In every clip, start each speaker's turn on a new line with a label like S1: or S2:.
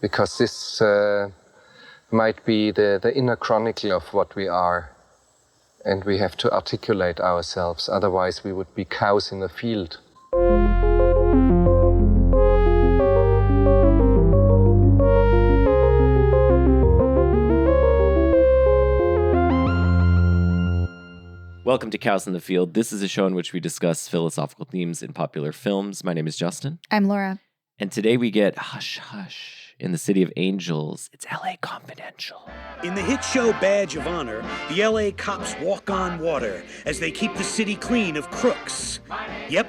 S1: because this might be the inner chronicle of what we are. And we have to articulate ourselves, otherwise we would be cows in a field.
S2: Welcome to Cows in the Field. This is a show in which we discuss philosophical themes in popular films. My name is Justin.
S3: I'm Laura.
S2: And today we get Hush Hush in the City of Angels. It's LA Confidential.
S4: In the hit show Badge of Honor, the LA cops walk on water as they keep the city clean of crooks. Yep,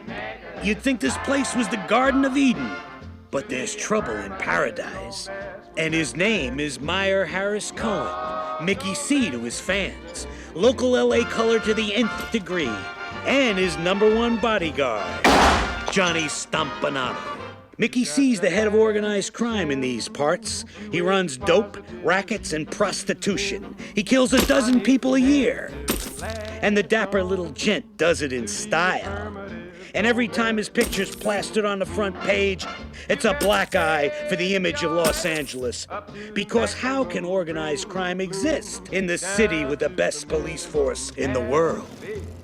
S4: you'd think this place was the Garden of Eden, but there's trouble in paradise. And his name is Meyer Harris Cohen, Mickey C to his fans, local LA color to the nth degree, and his #1 bodyguard, Johnny Stompanato. Mickey C's the head of organized crime in these parts. He runs dope, rackets, and prostitution. He kills 12 people a year. And the dapper little gent does it in style. And every time his picture's plastered on the front page, it's a black eye for the image of Los Angeles. Because how can organized crime exist in the city with the best police force in the world?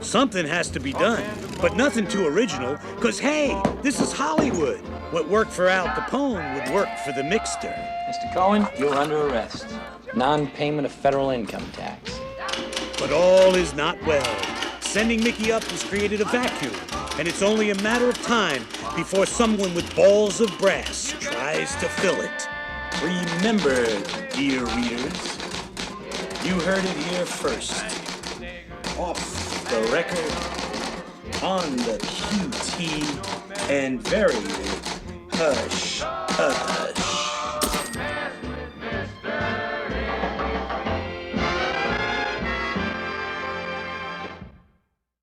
S4: Something has to be done, but nothing too original, because hey, this is Hollywood. What worked for Al Capone would work for the Mixter.
S5: Mr. Cohen, you're under arrest. Non-payment of federal income tax.
S4: But all is not well. Sending Mickey up has created a vacuum, and it's only a matter of time before someone with balls of brass tries to fill it. Remember, dear readers, you heard it here first. Off the record, on the QT, and very hush, hush.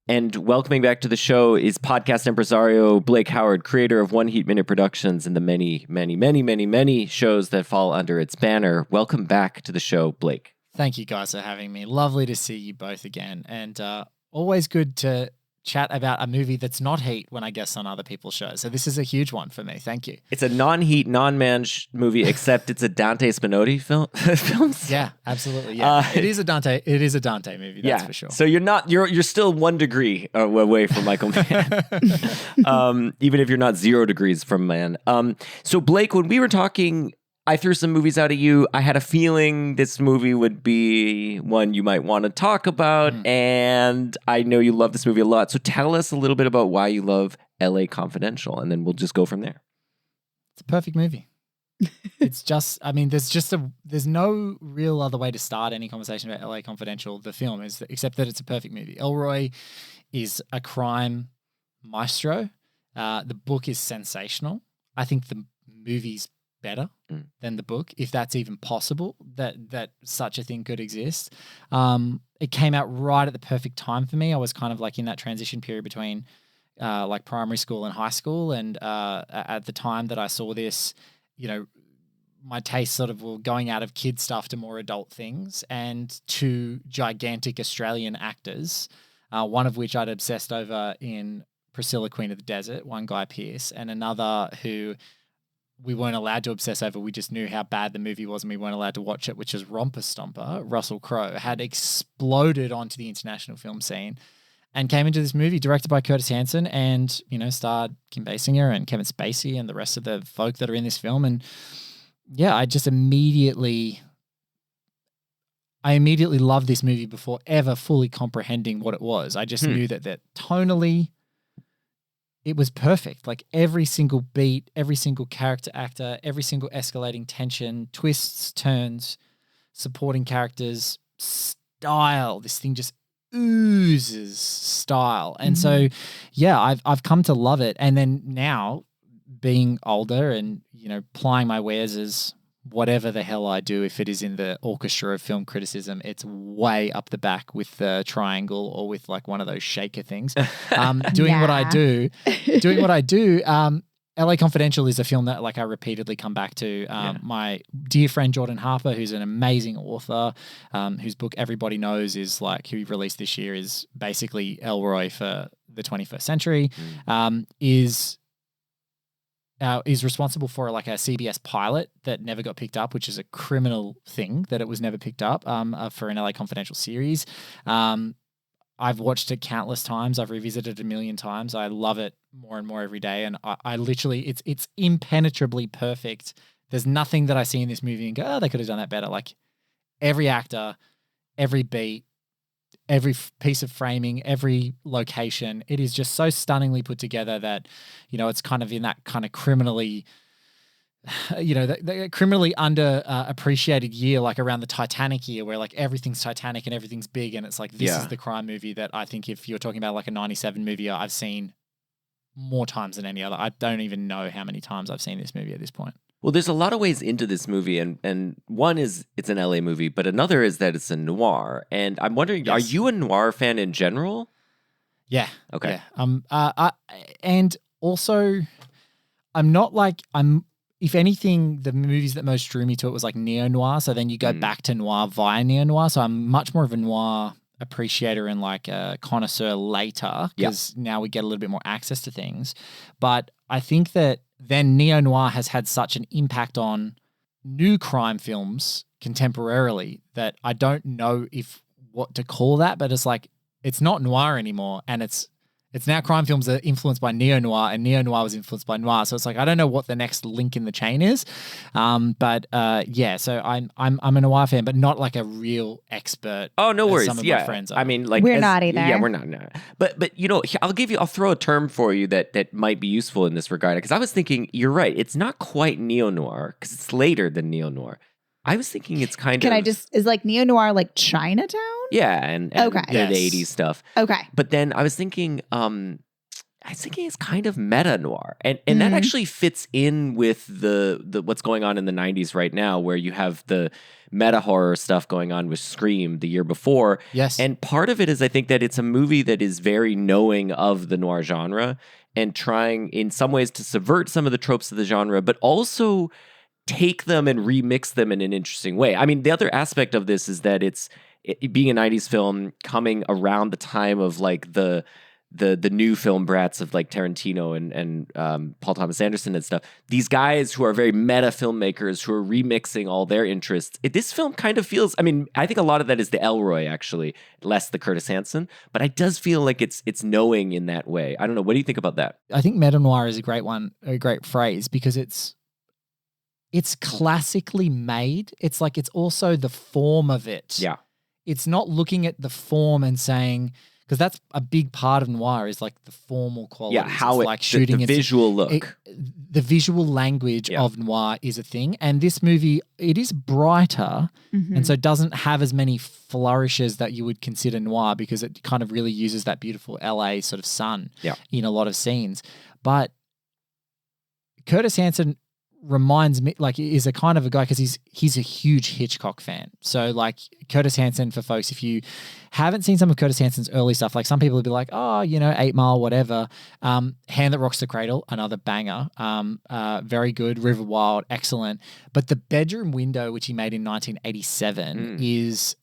S2: And welcoming back to the show is podcast impresario Blake Howard, creator of One Heat Minute Productions and the many, many, many, many, many shows that fall under its banner. Welcome back to the show, Blake.
S6: Thank you guys for having me. Lovely to see you both again. And always good to chat about a movie that's not Heat when I guest on other people's shows. So this is a huge one for me. Thank you.
S2: It's a non-Heat, non-man movie, except it's a Dante Spinotti film.
S6: Yeah, absolutely. Yeah, it is a Dante movie. That's for sure.
S2: So you're still 1 degree away from Michael Mann, even if you're not 0 degrees from Mann. So Blake, when we were talking, I threw some movies out at you. I had a feeling this movie would be one you might want to talk about, and I know you love this movie a lot. So tell us a little bit about why you love LA Confidential, and then we'll just go from there.
S6: It's a perfect movie. It's just, I mean, there's no real other way to start any conversation about LA Confidential, the film, except that it's a perfect movie. Elroy is a crime maestro. The book is sensational. I think the movie's better than the book, if that's even possible, that such a thing could exist. It came out right at the perfect time for me. I was kind of like in that transition period between like primary school and high school, and at the time that I saw this, you know, my taste sort of were going out of kid stuff to more adult things, and 2 gigantic Australian actors, one of which I'd obsessed over in Priscilla, Queen of the Desert, one Guy Pearce, and another who we weren't allowed to obsess over. We just knew how bad the movie was and we weren't allowed to watch it, which is Romper Stomper. Russell Crowe had exploded onto the international film scene and came into this movie directed by Curtis Hanson and, you know, starred Kim Basinger and Kevin Spacey and the rest of the folk that are in this film. And yeah, I immediately loved this movie before ever fully comprehending what it was. I just knew that tonally, it was perfect. Like every single beat, every single character actor, every single escalating tension, twists, turns, supporting characters, style. This thing just oozes style. And so, yeah, I've come to love it. And then now being older and, you know, plying my wares as whatever the hell I do, if it is in the orchestra of film criticism, it's way up the back with the triangle or with like one of those shaker things. Doing what I do, LA Confidential is a film that like I repeatedly come back to. My dear friend Jordan Harper, who's an amazing author, whose book Everybody Knows is like, who he released this year, is basically Elroy for the 21st century, is is responsible for like a CBS pilot that never got picked up, which is a criminal thing that it was never picked up for an LA Confidential series. I've watched it countless times. I've revisited it a million times. I love it more and more every day. And I literally, it's impenetrably perfect. There's nothing that I see in this movie and go, oh, they could have done that better. Like every actor, every beat, every piece of framing, every location, it is just so stunningly put together that, you know, it's kind of in that kind of criminally, you know, the criminally under appreciated year, like around the Titanic year, where like everything's Titanic and everything's big, and it's like this is the crime movie that I think if you're talking about like a 97 movie, I've seen more times than any other. I don't even know how many times I've seen this movie at this point.
S2: Well, there's a lot of ways into this movie, and one is it's an LA movie, but another is that it's a noir. And I'm wondering, are you a noir fan in general?
S6: Yeah.
S2: Okay.
S6: Yeah. And also, I'm not like if anything, the movies that most drew me to it was like neo-noir. So then you go back to noir via neo-noir. So I'm much more of a noir appreciator and like a connoisseur later because now we get a little bit more access to things. But I think that then neo-noir has had such an impact on new crime films contemporarily that I don't know if what to call that, but it's like it's not noir anymore, and it's now crime films are influenced by neo-noir, and neo-noir was influenced by noir. So it's like I don't know what the next link in the chain is. So I'm a noir fan, but not like a real expert.
S2: Oh, no worries.
S6: Some of my friends are.
S2: I mean, like
S3: we're not either.
S2: Yeah, we're not. No. But you know, I'll throw a term for you that might be useful in this regard, because I was thinking you're right. It's not quite neo-noir because it's later than neo-noir. I was thinking it's kind of.
S3: Is like neo-noir like Chinatown?
S2: Yeah, and the 80s stuff.
S3: Okay.
S2: But then I was thinking it's kind of meta noir, and that actually fits in with the what's going on in the 90s right now, where you have the meta horror stuff going on with Scream the year before.
S6: Yes.
S2: And part of it is I think that it's a movie that is very knowing of the noir genre and trying in some ways to subvert some of the tropes of the genre, but also take them and remix them in an interesting way. I mean, the other aspect of this is that it being a 90s film coming around the time of like the new film brats of like Tarantino and Paul Thomas Anderson and stuff. These guys who are very meta filmmakers who are remixing all their interests. This film kind of feels, I mean, I think a lot of that is the Elroy actually, less the Curtis Hanson, but it does feel like it's knowing in that way. I don't know. What do you think about that?
S6: I think meta noir is a great phrase because it's classically made. It's like it's also the form of it.
S2: Yeah.
S6: It's not looking at the form and saying, because that's a big part of noir is like the formal quality.
S2: Yeah, how
S6: it's like shooting
S2: the visual look.
S6: The visual language of noir is a thing. And this movie, it is brighter and so doesn't have as many flourishes that you would consider noir because it kind of really uses that beautiful LA sort of sun in a lot of scenes. But Curtis Hanson reminds me, like, is a kind of a guy because he's a huge Hitchcock fan. So like Curtis Hanson, for folks, if you haven't seen some of Curtis Hanson's early stuff, like some people would be like, oh, 8 Mile, whatever. Hand That Rocks the Cradle, another banger. Very good. River Wild, excellent. But The Bedroom Window, which he made in 1987, is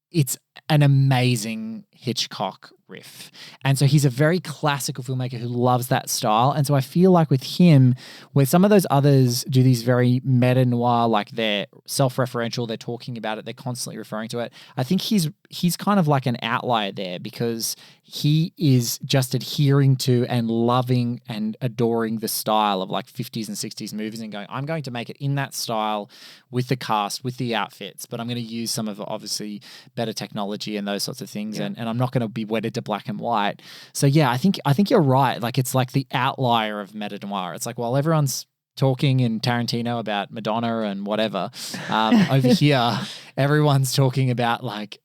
S6: it's an amazing Hitchcock riff. And so he's a very classical filmmaker who loves that style. And so I feel like with him, where some of those others do these very meta noir, like they're self-referential, they're talking about it, they're constantly referring to it. I think he's kind of like an outlier there because he is just adhering to and loving and adoring the style of like 50s and 60s movies and going, I'm going to make it in that style with the cast, with the outfits, but I'm going to use some of obviously better technology and those sorts of things. And I'm not going to be wedded to black and white. So yeah, I think you're right. Like it's like the outlier of meta noir. It's like, while everyone's talking in Tarantino about Madonna and whatever, over here, everyone's talking about like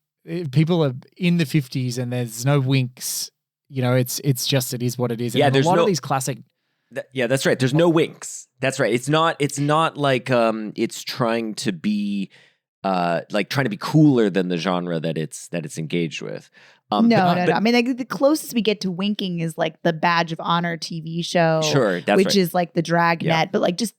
S6: people are in the 50s and there's no winks. It's just, it is what it is. And
S2: there's
S6: a lot of these classic.
S2: That's right. There's no winks. That's right. It's not like it's trying to be trying to be cooler than the genre that it's engaged with.
S3: No. I mean, like the closest we get to winking is like the Badge of Honor TV show,
S2: sure, that's
S3: which
S2: right.
S3: is like the Dragnet, but like just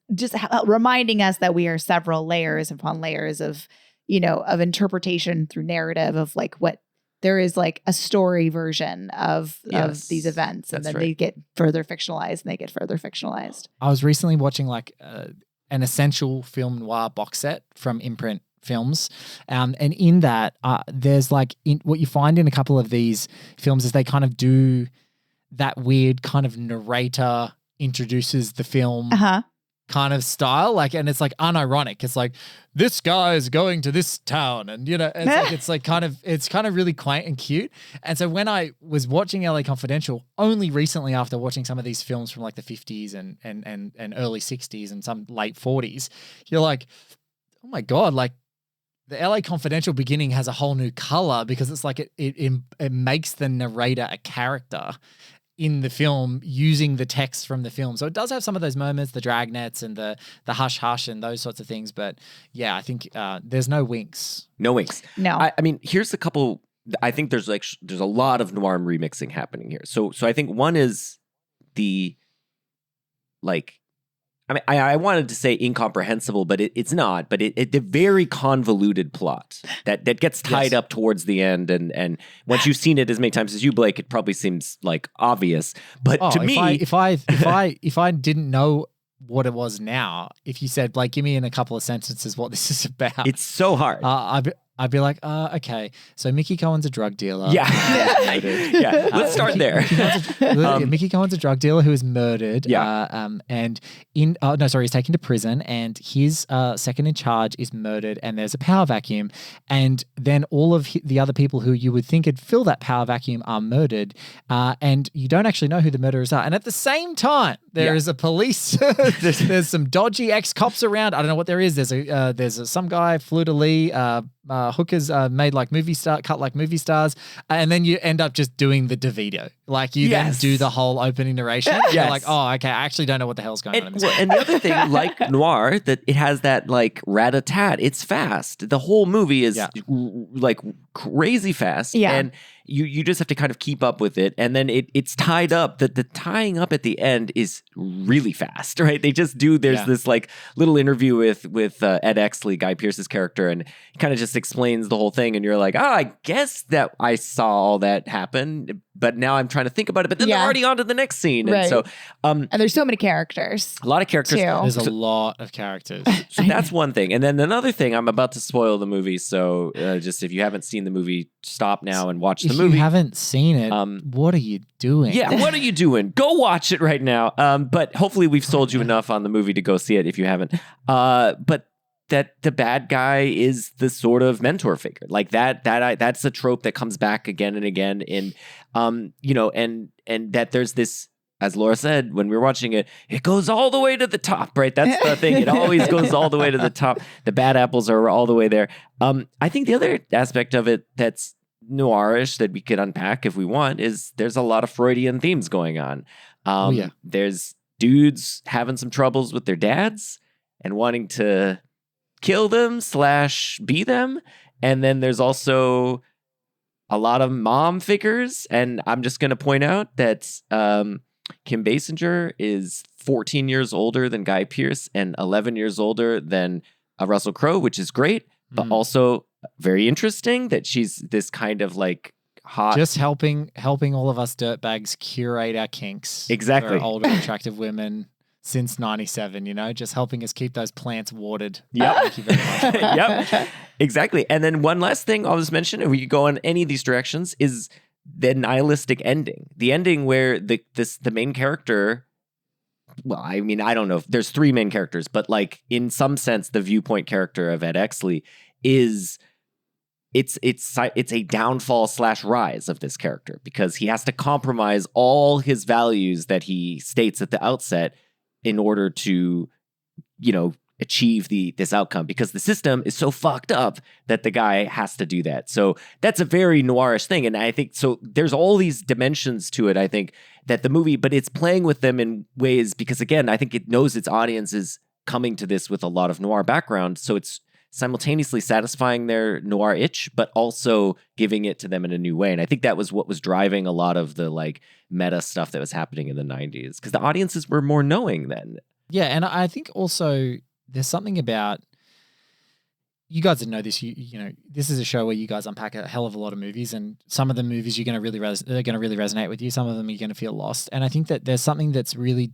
S3: reminding us that we are several layers upon layers of, of interpretation through narrative of like what there is like a story version of these events, and
S2: that's
S3: then they get further fictionalized and they get further fictionalized.
S6: I was recently watching like an essential film noir box set from Imprint Films, and in that there's like what you find in a couple of these films is they kind of do that weird kind of narrator introduces the film kind of style, like, and it's like unironic. It's like, this guy is going to this town, and it's kind of really quaint and cute. And so when I was watching LA Confidential only recently, after watching some of these films from like the 50s and early 60s and some late 40s, you're like, oh my God, like the LA Confidential beginning has a whole new color, because it's like it makes the narrator a character in the film using the text from the film. So it does have some of those moments, the dragnets and the hush hush and those sorts of things. But yeah, I think there's no winks.
S2: No winks.
S3: No.
S2: I mean, here's a couple. I think there's a lot of noir remixing happening here. So I think one is the like. I mean, I wanted to say incomprehensible, but it's not. But it's a very convoluted plot that gets tied up towards the end, and once you've seen it as many times as you, Blake, it probably seems like obvious. But to me,
S6: if I didn't know what it was now, if you said, Blake, give me in a couple of sentences what this is about,
S2: it's so hard.
S6: I'd be like, okay, so Mickey Cohen's a drug dealer.
S2: Yeah. Yeah. Let's start there.
S6: Mickey Cohen's a drug dealer who is murdered.
S2: Yeah.
S6: And he's taken to prison, and his second in charge is murdered, and there's a power vacuum. And then all of the other people who you would think would fill that power vacuum are murdered. And you don't actually know who the murderers are. And at the same time, there is a police, there's some dodgy ex-cops around. I don't know what there is. There's some guy, Fleur Lee, hookers made like cut like movie stars, and then you end up just doing the DeVito. Like you then do the whole opening narration. You're like, oh, okay, I actually don't know what the hell's going on in this.
S2: And the other thing, like noir, that it has that like rat-a-tat. It's fast. The whole movie is like crazy fast.
S3: Yeah.
S2: And you just have to kind of keep up with it. And then it's tied up. The tying up at the end is really fast, right? They just do, there's this like little interview with Ed Exley, Guy Pearce's character, and he kind of just explains the whole thing. And you're like, oh, I guess that I saw all that happen, but now I'm trying to think about it. But then they're already on to the next scene.
S3: Right.
S2: And so,
S3: and there's so many characters.
S2: a lot of characters.
S3: Too.
S6: There's a lot of characters.
S2: So that's one thing. And then another thing, I'm about to spoil the movie. So just if you haven't seen the movie, stop now and watch the movie.
S6: If you haven't seen it, what are you doing?
S2: Yeah, what are you doing? Go watch it right now. But hopefully we've sold you enough on the movie to go see it if you haven't. But that the bad guy is the sort of mentor figure. Like that's a trope that comes back again and again in and that there's this, as Laura said when we were watching it, it goes all the way to the top, right? That's the thing. It always goes all the way to the top. The bad apples are all the way there. I think the other aspect of it that's noirish that we could unpack if we want is there's a lot of Freudian themes going on. There's dudes having some troubles with their dads and wanting to kill them / be them. And then there's also a lot of mom figures. And I'm just going to point out that Kim Basinger is 14 years older than Guy Pearce and 11 years older than Russell Crowe, which is great, but also very interesting that she's this kind of like hot.
S6: Just helping all of us dirtbags curate our kinks.
S2: Exactly.
S6: For older, attractive women since 97, just helping us keep those plants watered.
S2: Yep.
S6: Thank you very much.
S2: Yep. Exactly. And then one last thing I'll just mention, and we could go in any of these directions, is the nihilistic ending. The ending where the main character, well, I mean, I don't know if there's 3 main characters, but like in some sense, the viewpoint character of Ed Exley is it's a downfall / rise of this character, because he has to compromise all his values that he states at the outset in order to, achieve this outcome, because the system is so fucked up that the guy has to do that. So that's a very noirish thing. And I think, so there's all these dimensions to it, I think, that the movie, but it's playing with them in ways, because again, I think it knows its audience is coming to this with a lot of noir background. So it's simultaneously satisfying their noir itch, but also giving it to them in a new way. And I think that was what was driving a lot of the like meta stuff that was happening in the 90s, because the audiences were more knowing then.
S6: Yeah, and I think also there's something about you guys know this. You know, this is a show where you guys unpack a hell of a lot of movies, and some of the movies you're going to really they're going to really resonate with you. Some of them you're going to feel lost. And I think that there's something that's really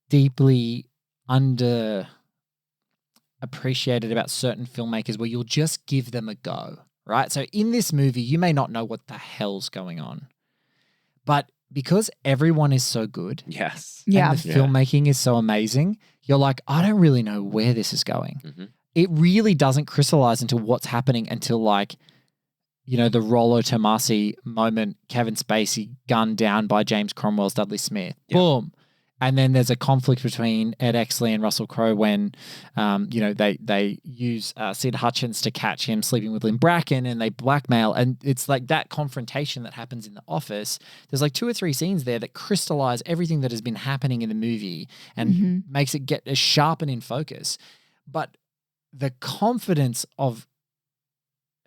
S6: deeply under appreciated about certain filmmakers where you'll just give them a go, right? So in this movie, you may not know what the hell's going on, but because everyone is so good,
S2: Yes.
S3: Yeah.
S6: and the filmmaking is so amazing, you're like, I don't really know where this is going.
S2: Mhm.
S6: It really doesn't crystallize into what's happening until like, you know, the Rollo Tomasi moment, Kevin Spacey gunned down by James Cromwell's Dudley Smith.
S2: Yeah.
S6: Boom. And then there's a conflict between Ed Exley and Russell Crowe when, you know, they use Sid Hutchins to catch him sleeping with Lynn Bracken, and they blackmail. And it's like that confrontation that happens in the office. There's like 2 or 3 scenes there that crystallize everything that has been happening in the movie and makes it get as sharp and in focus. But the confidence of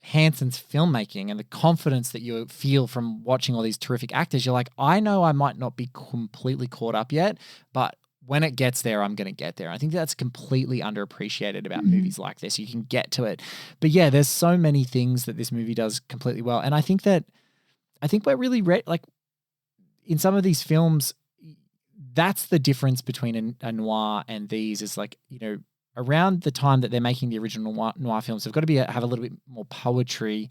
S6: Hanson's filmmaking and the confidence that you feel from watching all these terrific actors, you're like, I know I might not be completely caught up yet, but when it gets there, I'm going to get there. I think that's completely underappreciated about movies like this. You can get to it. But yeah, there's so many things that this movie does completely well. And I think we're really, like in some of these films, that's the difference between a noir and these is like, you know, around the time that they're making the original noir films, they've got to have a little bit more poetry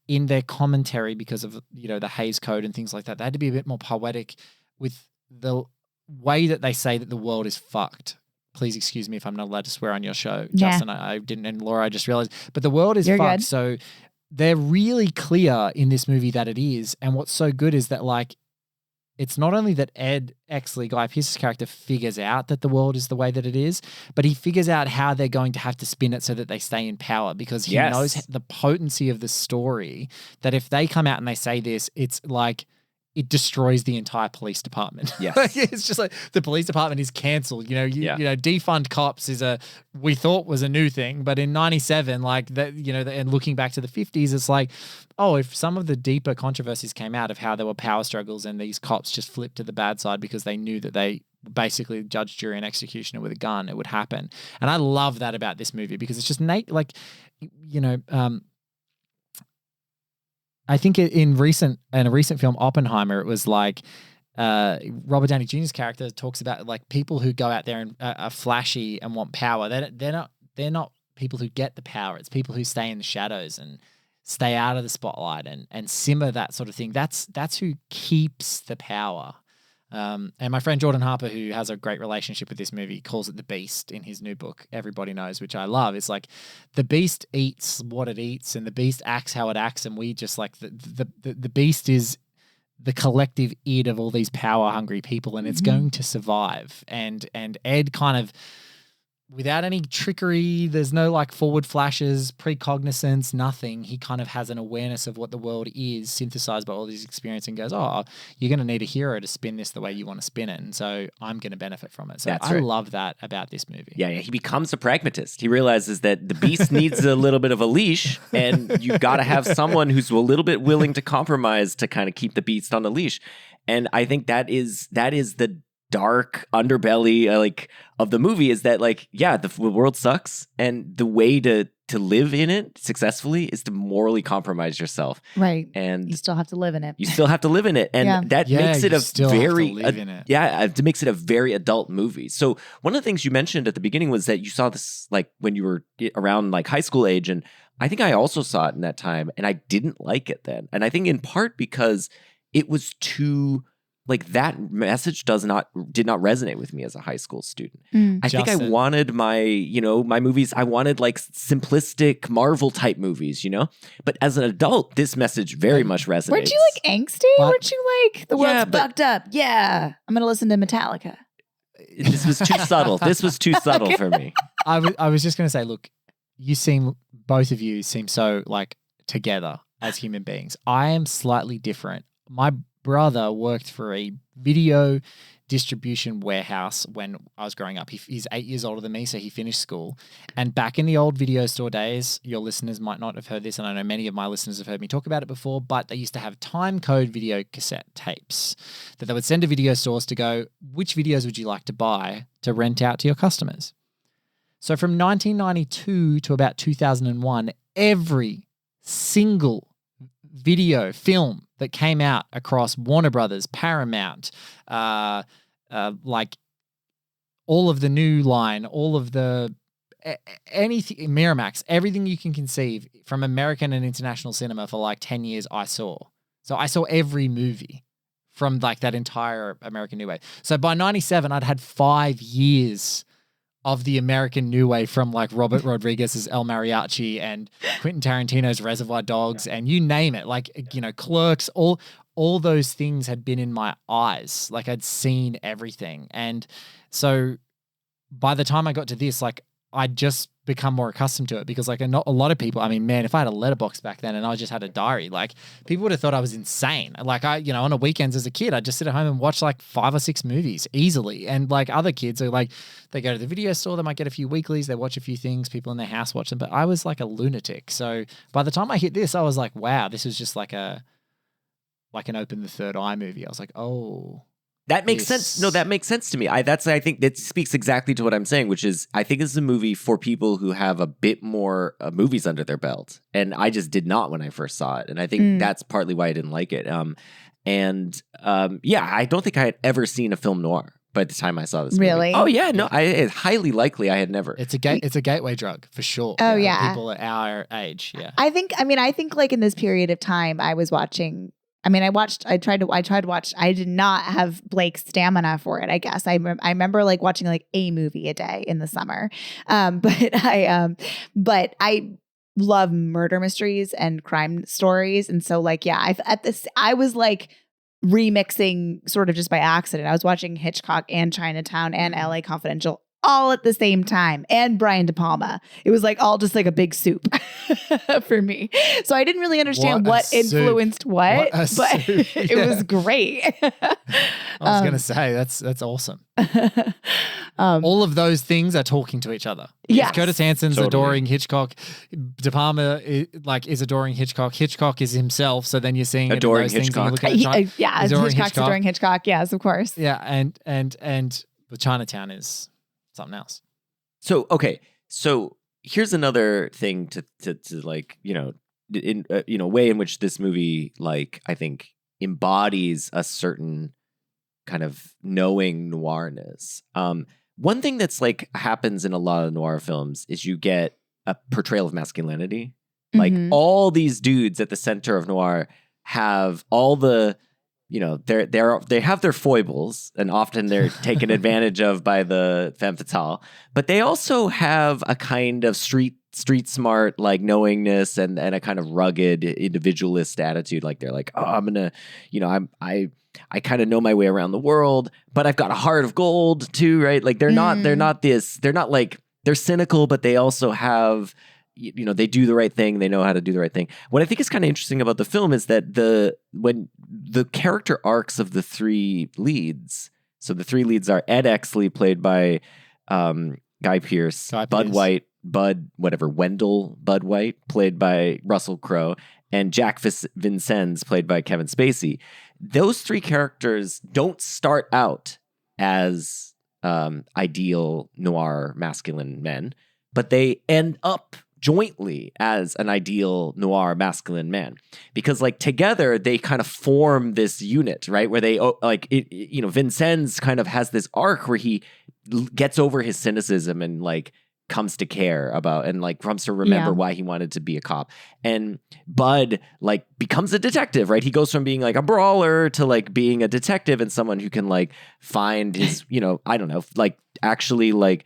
S6: in their commentary because of, you know, the Hays Code and things like that. They had to be a bit more poetic with the way that they say that the world is fucked. Please excuse me if I'm not allowed to swear on your show,
S3: Yeah.
S6: Justin. I didn't, and Laura, I just realized. But the world is
S3: You're
S6: fucked.
S3: good.
S6: So they're really clear in this movie that it is. And what's so good is that, like, it's not only that Ed Exley, Guy Pearce's character, figures out that the world is the way that it is, but he figures out how they're going to have to spin it so that they stay in power because he
S2: Yes.
S6: knows the potency of the story, that if they come out and they say this, it's like it destroys the entire police department.
S2: Yes.
S6: Like, it's just like the police department is cancelled. You know, you know, defund cops we thought was a new thing, but in 97, like that, you know, and looking back to the 50s, it's like, oh, if some of the deeper controversies came out of how there were power struggles and these cops just flipped to the bad side because they knew that they basically judge, jury, and executioner with a gun, it would happen. And I love that about this movie because it's just like, you know, I think in a recent film, Oppenheimer, it was like Robert Downey Jr.'s character talks about like people who go out there and are flashy and want power. They're not people who get the power. It's people who stay in the shadows and stay out of the spotlight and simmer that sort of thing. That's who keeps the power. And my friend Jordan Harper, who has a great relationship with this movie, calls it the beast in his new book, Everybody Knows, which I love. It's like the beast eats what it eats and the beast acts how it acts. And we just like the beast is the collective id of all these power hungry people and it's going to survive. And Ed kind of, without any trickery, there's no like forward flashes, precognizance, nothing. He kind of has an awareness of what the world is, synthesized by all these experience, and goes, oh, you're going to need a hero to spin this the way you want to spin it. And so I'm going to benefit from it. So
S2: That's
S6: I
S2: right.
S6: love that about this movie.
S2: Yeah, he becomes a pragmatist. He realizes that the beast needs a little bit of a leash, and you got to have someone who's a little bit willing to compromise to kind of keep the beast on the leash. And I think that is the dark underbelly like of the movie is that like, yeah, the world sucks, and the way to live in it successfully is to morally compromise yourself.
S3: Right.
S2: And
S3: You still have to live in it.
S2: you still have to live in it, and
S3: Yeah.
S2: that
S6: Yeah,
S2: makes it
S6: you
S2: a
S6: still have to
S2: very
S6: live in it.
S2: it makes it a very adult movie. So one of the things you mentioned at the beginning was that you saw this like when you were around like high school age, and I think I also saw it in that time, and I didn't like it then, and I think in part because it was too like that message did not resonate with me as a high school student. I think I
S6: Justin.
S2: wanted my movies. I wanted like simplistic Marvel type movies, But as an adult, this message very much resonates.
S3: Weren't you like angsty?
S6: But-
S3: Weren't you like the
S2: Yeah,
S3: world's
S2: but-
S3: fucked up? Yeah, I'm gonna listen to Metallica.
S2: This was too subtle. This was too subtle for me.
S6: I was just going to say, look, both of you seem so like together as human beings. I am slightly different. My brother worked for a video distribution warehouse when I was growing up. He's 8 years older than me, so he finished school. And back in the old video store days, your listeners might not have heard this, and I know many of my listeners have heard me talk about it before, but they used to have time code video cassette tapes that they would send to video stores to go, which videos would you like to buy to rent out to your customers? So from 1992 to about 2001, every single video film that came out across Warner Brothers, Paramount, like all of the New Line, all of the anything, Miramax, everything you can conceive from American and international cinema for like 10 years I saw. So I saw every movie from like that entire American New Wave. So by 97, I'd had 5 years of the American New Wave from like Robert Rodriguez's El Mariachi and Quentin Tarantino's Reservoir Dogs and you name it, like, you know, Clerks, all those things had been in my eyes. Like I'd seen everything. And so by the time I got to this, like I'd just become more accustomed to it because like not a lot of people, I mean, man, if I had a letterbox back then and I just had a diary, like people would have thought I was insane. Like I, you know, on the weekends as a kid, I'd just sit at home and watch like 5 or 6 movies easily. And like other kids are like, they go to the video store, they might get a few weeklies, they watch a few things, people in their house watch them. But I was like a lunatic. So by the time I hit this, I was like, wow, this is just like an open the third eye movie. I was like, oh,
S2: That makes sense. No, that makes sense to me. I think that speaks exactly to what I'm saying, which is I think this is a movie for people who have a bit more movies under their belt. And I just did not when I first saw it. And I think that's partly why I didn't like it. Yeah, I don't think I had ever seen a film noir by the time I saw this movie.
S3: Really?
S2: Oh, yeah. No, it's highly likely I had never.
S6: it's a gateway drug for sure.
S3: Oh, yeah.
S6: People at our age. Yeah.
S3: I think like in this period of time I was watching, I tried to watch, I did not have Blake's stamina for it, I guess. I remember like watching like a movie a day in the summer. But I love murder mysteries and crime stories. And so like, yeah, I was like remixing sort of just by accident. I was watching Hitchcock and Chinatown and LA Confidential all at the same time, and Brian De Palma. It was like all just like a big soup for me. So I didn't really understand what influenced what but it was great.
S6: I was going to say that's awesome. All of those things are talking to each other.
S3: Yes.
S6: Curtis Hanson's
S2: Totally.
S6: adoring Hitchcock. De Palma is adoring Hitchcock. Hitchcock is himself. So then you're seeing
S2: Adoring
S6: those things and
S2: Hitchcock.
S6: you look at
S3: Yeah,
S6: He's adoring
S3: Hitchcock's
S6: Hitchcock.
S3: adoring Hitchcock. Yes, of course.
S6: Yeah, and the Chinatown is something else.
S2: So, okay. So here's another thing to like, you know, in way in which this movie, like, I think embodies a certain kind of knowing noirness. One thing that's like happens in a lot of noir films is you get a portrayal of masculinity. Like all these dudes at the center of noir have all the, you know, they have their foibles and often they're taken advantage of by the femme fatale, but they also have a kind of street smart, like knowingness and a kind of rugged individualist attitude. Like they're like, oh, I'm gonna, you know, I kind of know my way around the world, but I've got a heart of gold too, right? Like they're not like, they're cynical, but they also have, you know, they do the right thing. They know how to do the right thing. What I think is kind of interesting about the film is that when the character arcs of the 3 leads, so the 3 leads are Ed Exley, played by Guy Pearce, Bud White, Wendell Bud White, played by Russell Crowe, and Jack Vincennes, played by Kevin Spacey. Those 3 characters don't start out as ideal noir masculine men, but they end up jointly as an ideal noir masculine man, because like together they kind of form this unit, right? Where they you know, Vincennes kind of has this arc where he gets over his cynicism and like comes to care about and like comes to remember why he wanted to be a cop. And Bud like becomes a detective, right? He goes from being like a brawler to like being a detective and someone who can like find his, you know, I don't know, like actually like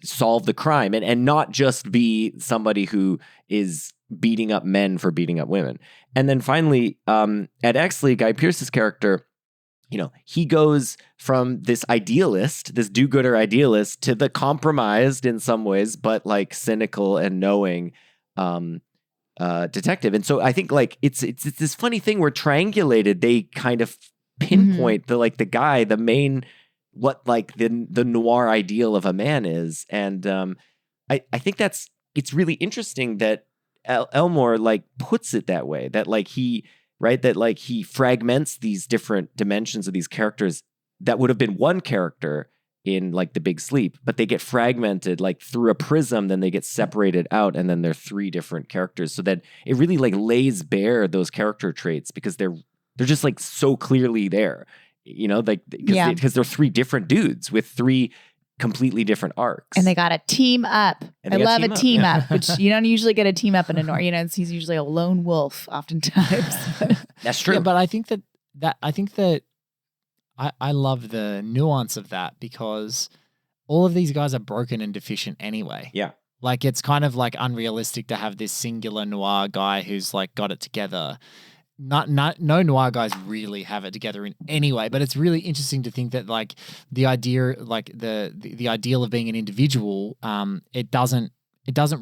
S2: solve the crime and not just be somebody who is beating up men for beating up women. And then finally, Ed Exley, Guy Pearce's character, you know, he goes from this idealist, this do-gooder idealist, to the compromised in some ways, but like cynical and knowing detective. And so I think like it's this funny thing where triangulated, they kind of pinpoint the main, what like the noir ideal of a man is. And I think it's really interesting that Elmore like puts it that way, that like he fragments these different dimensions of these characters that would have been one character in like The Big Sleep, but they get fragmented like through a prism, then they get separated out, and then they're three different characters. So that it really like lays bare those character traits because they're just like so clearly there, you know, like because they're three different dudes with three completely different arcs.
S3: And they got to team up.
S2: And
S3: I
S2: they gotta
S3: love a
S2: team
S3: team up, which you don't usually get a team up in a Nor. You know, he's usually a lone wolf oftentimes.
S2: That's true.
S6: Yeah, but I think that I love the nuance of that because all of these guys are broken and deficient anyway.
S2: Yeah.
S6: Like it's kind of like unrealistic to have this singular noir guy who's like got it together. No noir guys really have it together in any way, but it's really interesting to think that like the idea, like the ideal of being an individual, it doesn't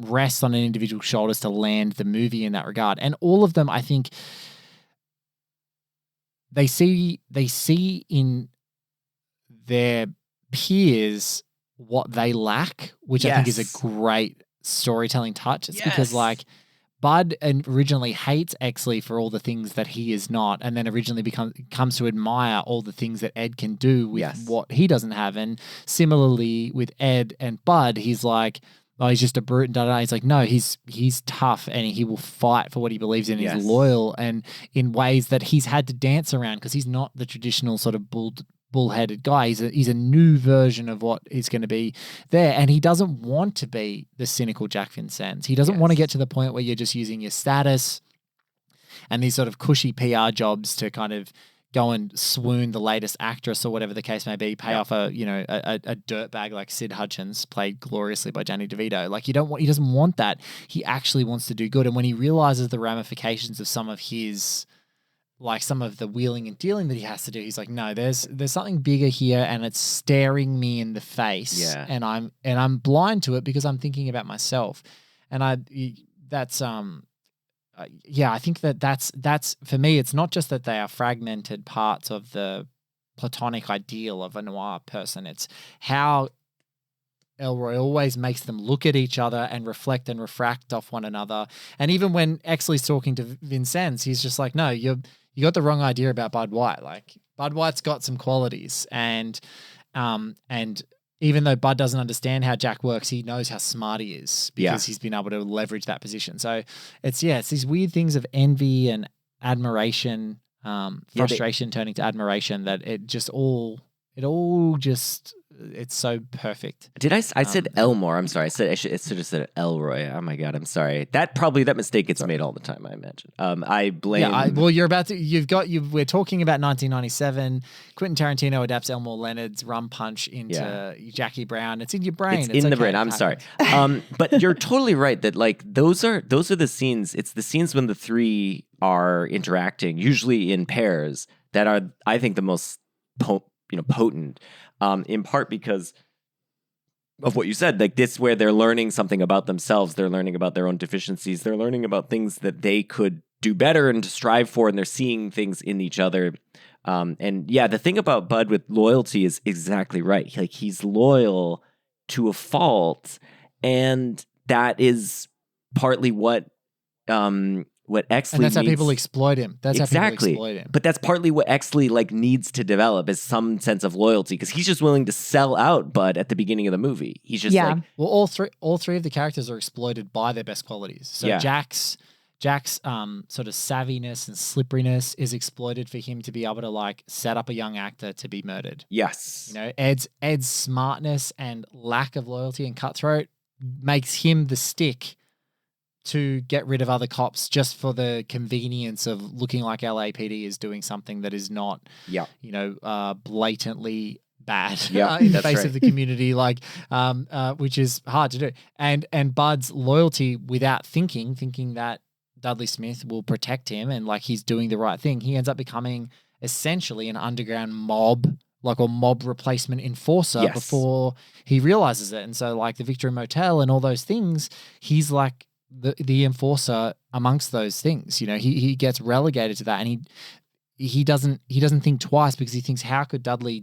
S6: rest on an individual's shoulders to land the movie in that regard. And all of them, I think, they see in their peers what they lack, which I think is a great storytelling touch. It's because like Bud originally hates Exley for all the things that he is not, and then originally comes to admire all the things that Ed can do with what he doesn't have. And similarly with Ed and Bud, he's like, oh, he's just a brute and da-da-da. He's like, no, he's tough and he will fight for what he believes in. He's loyal and in ways that he's had to dance around because he's not the traditional sort of bullheaded guy. He's a new version of what is going to be there. And he doesn't want to be the cynical Jack Vincennes. He doesn't want to get to the point where you're just using your status and these sort of cushy PR jobs to kind of go and swoon the latest actress or whatever the case may be, pay off a dirtbag like Sid Hutchins, played gloriously by Danny DeVito. Like he doesn't want that. He actually wants to do good. And when he realizes the ramifications of some of the wheeling and dealing that he has to do, he's like, no, there's something bigger here and it's staring me in the face.
S2: Yeah.
S6: And I'm blind to it because I'm thinking about myself. And I think that's for me, it's not just that they are fragmented parts of the platonic ideal of a noir person. It's how Elroy always makes them look at each other and reflect and refract off one another. And even when Exley's talking to Vincennes, he's just like, no, you got the wrong idea about Bud White. Like Bud White's got some qualities and even though Bud doesn't understand how Jack works, he knows how smart he is because he's been able to leverage that position. So it's these weird things of envy and admiration, frustration turning to admiration that it's so perfect.
S2: I said Elmore. I'm sorry. I should have said Elroy. Oh my God. I'm sorry. That mistake gets made all the time, I imagine. I blame.
S6: Yeah. We're talking about 1997. Quentin Tarantino adapts Elmore Leonard's Rum Punch into Jackie Brown. It's in your brain.
S2: It's in the brain. I'm sorry. But you're totally right that like those are the scenes. It's the scenes when the three are interacting, usually in pairs, that are, I think, the most potent. In part because of what you said, like this, where they're learning something about themselves, they're learning about their own deficiencies, they're learning about things that they could do better and to strive for, and they're seeing things in each other. The thing about Bud with loyalty is exactly right. Like he's loyal to a fault, and that is partly what Exley
S6: and that's
S2: needs.
S6: how people exploit him. That's how people exploit him.
S2: But that's partly what Exley like needs to develop is some sense of loyalty because he's just willing to sell out Bud at the beginning of the movie. He's just like,
S6: well, all three of the characters are exploited by their best qualities. So Jack's sort of savviness and slipperiness is exploited for him to be able to like set up a young actor to be murdered.
S2: Yes.
S6: You know, Ed's smartness and lack of loyalty and cutthroat makes him the stick to get rid of other cops just for the convenience of looking like LAPD is doing something that is not, blatantly bad in the face of the community, like, which is hard to do. And Bud's loyalty without thinking that Dudley Smith will protect him and like he's doing the right thing, he ends up becoming essentially an underground mob, like a mob replacement enforcer before he realizes it. And so like the Victory Motel and all those things, he's like the enforcer amongst those things. You know, he gets relegated to that, and he doesn't think twice because he thinks, how could Dudley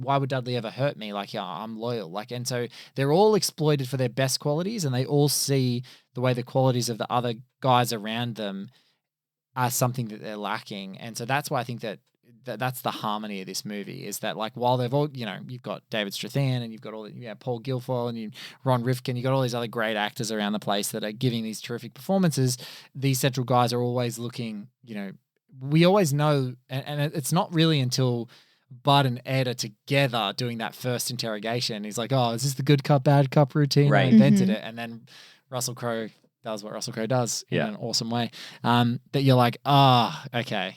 S6: why would Dudley ever hurt me? Like, I'm loyal. Like, and so they're all exploited for their best qualities, and they all see the way the qualities of the other guys around them are something that they're lacking. And so that's why I think that that's the harmony of this movie, is that like while they've all, you've got David Strathairn and you've got all Paul Guilfoyle and Ron Rifkin, you've got all these other great actors around the place that are giving these terrific performances. These central guys are always looking, we always know, and it's not really until Bud and Ed are together doing that first interrogation. He's like, oh, is this the good cop, bad cop routine?
S2: Right.
S6: I invented it. And then Russell Crowe does what Russell Crowe does in an awesome way. That you're like, okay,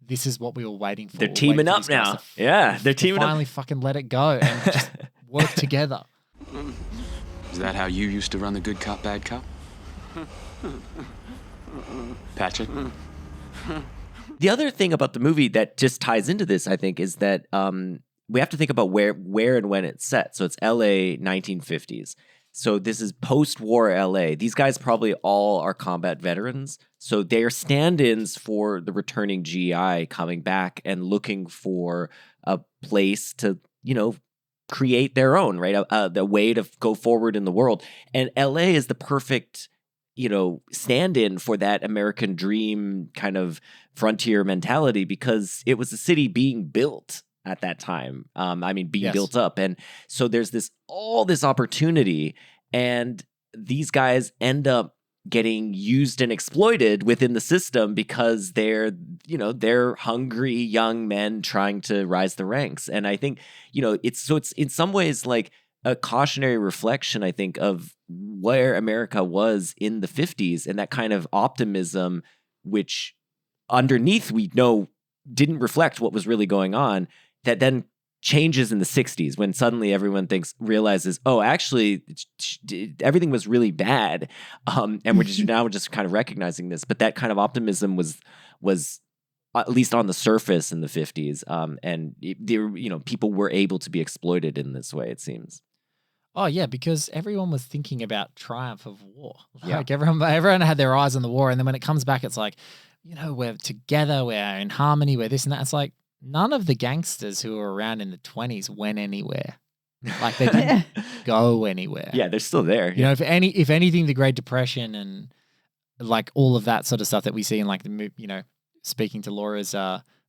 S6: this is what we were waiting for.
S2: They're teaming up now. They're teaming up.
S6: Finally fucking let it go and just work together.
S7: Is that how you used to run the good cop, bad cop? Patrick?
S2: The other thing about the movie that just ties into this, I think, is that we have to think about where and when it's set. So it's LA 1950s. So this is post-war LA. These guys probably all are combat veterans. So they're stand-ins for the returning GI coming back and looking for a place to, create their own, right? The way to go forward in the world. And LA is the perfect stand-in for that American dream kind of frontier mentality, because it was a city being built at that time. Being built up. And so there's all this opportunity, and these guys end up getting used and exploited within the system because they're hungry young men trying to rise the ranks. And I think, it's in some ways like a cautionary reflection, I think, of where America was in the 50s and that kind of optimism, which underneath we know didn't reflect what was really going on, that then changes in the 60s when suddenly everyone realizes, oh, actually everything was really bad. And we're just kind of recognizing this, but that kind of optimism was at least on the surface in the 50s. And people were able to be exploited in this way, it seems.
S6: Oh yeah, because everyone was thinking about triumph of war. Like everyone had their eyes on the war, and then when it comes back, it's like, we're together, we're in harmony, we're this and that. It's like none of the gangsters who were around in the 20s went anywhere. Like they didn't go anywhere.
S2: Yeah, they're still there.
S6: If anything, the Great Depression and like all of that sort of stuff that we see in like the speaking to Laura's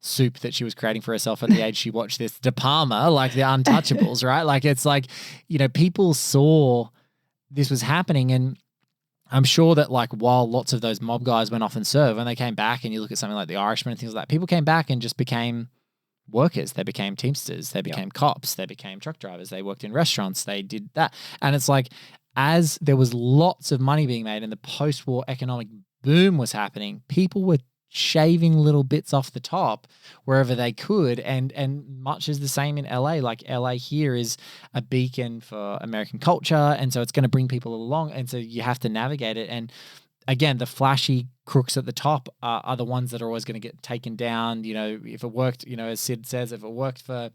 S6: soup that she was creating for herself at the age she watched this, De Palma, like the Untouchables, right? Like it's like, people saw this was happening, and I'm sure that like while lots of those mob guys went off and served, when they came back and you look at something like The Irishman and things like that, people came back and just became workers. They became Teamsters, they became cops, they became truck drivers, they worked in restaurants, they did that. And it's like, as there was lots of money being made and the post-war economic boom was happening, people were shaving little bits off the top wherever they could, and much is the same in LA. Like LA here is a beacon for American culture, and so it's going to bring people along, and so you have to navigate it. And again, the flashy crooks at the top are the ones that are always going to get taken down. If it worked, as Sid says, if it worked for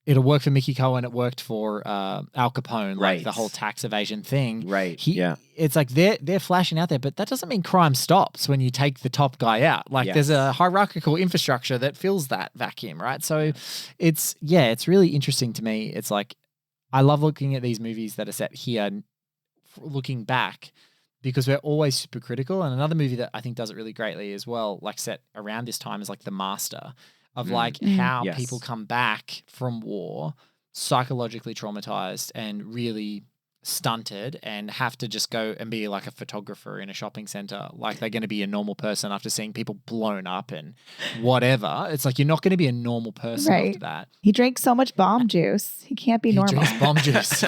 S6: it'll work for Mickey Cohen. It worked for Al Capone, like the whole tax evasion thing.
S2: Right.
S6: It's like they're flashing out there, but that doesn't mean crime stops when you take the top guy out. Like there's a hierarchical infrastructure that fills that vacuum, right? So it's really interesting to me. It's like I love looking at these movies that are set here, looking back, because we're always super critical. And another movie that I think does it really greatly as well, like set around this time, is like The Master. Of like how people come back from war psychologically traumatized and really stunted and have to just go and be like a photographer in a shopping center. Like they're going to be a normal person after seeing people blown up and whatever. It's like you're not going to be a normal person after that.
S3: He drank so much bomb juice. He can't be normal.
S6: He drinks bomb juice.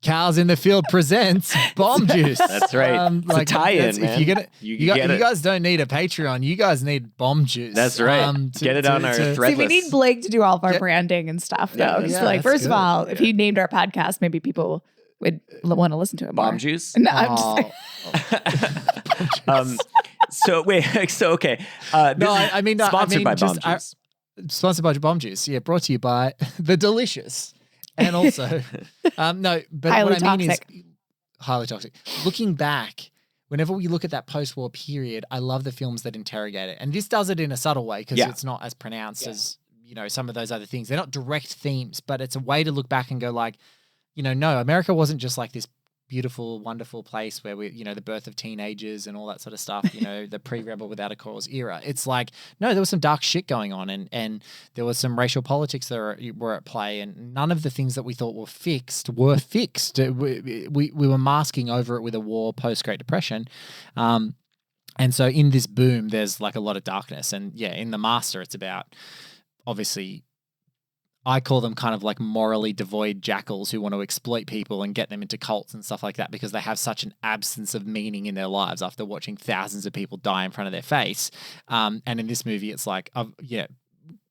S6: Cows in the Field presents Bomb Juice.
S2: That's right. It's a tie-in, man.
S6: If you're gonna, you guys don't need a Patreon. You guys need Bomb Juice.
S2: That's right. Get it on our Threadless.
S3: See, we need Blake to do all of our branding and stuff, though.
S6: Yeah,
S3: first of all, if he named our podcast, maybe people would want to listen to it more.
S2: Bomb Juice?
S3: No, I'm just
S2: So okay. Sponsored by Bomb Juice.
S6: Sponsored by Bomb Juice. Yeah, brought to you by The Delicious. And also, no, but
S3: highly
S6: what I mean
S3: toxic.
S6: is highly toxic. Looking back, whenever we look at that post-war period, I love the films that interrogate it. And this does it in a subtle way because it's not as pronounced as, some of those other things. They're not direct themes, but it's a way to look back and go like, no, America wasn't just like this beautiful, wonderful place where we, the birth of teenagers and all that sort of stuff, the pre-Rebel Without a Cause era. It's like, no, there was some dark shit going on, and there was some racial politics that were at play, and none of the things that we thought were fixed were fixed. We were masking over it with a war post-Great Depression. And so in this boom, there's like a lot of darkness. And yeah, in The Master, it's about, obviously, I call them kind of like morally devoid jackals who want to exploit people and get them into cults and stuff like that because they have such an absence of meaning in their lives after watching thousands of people die in front of their face. And in this movie, it's like,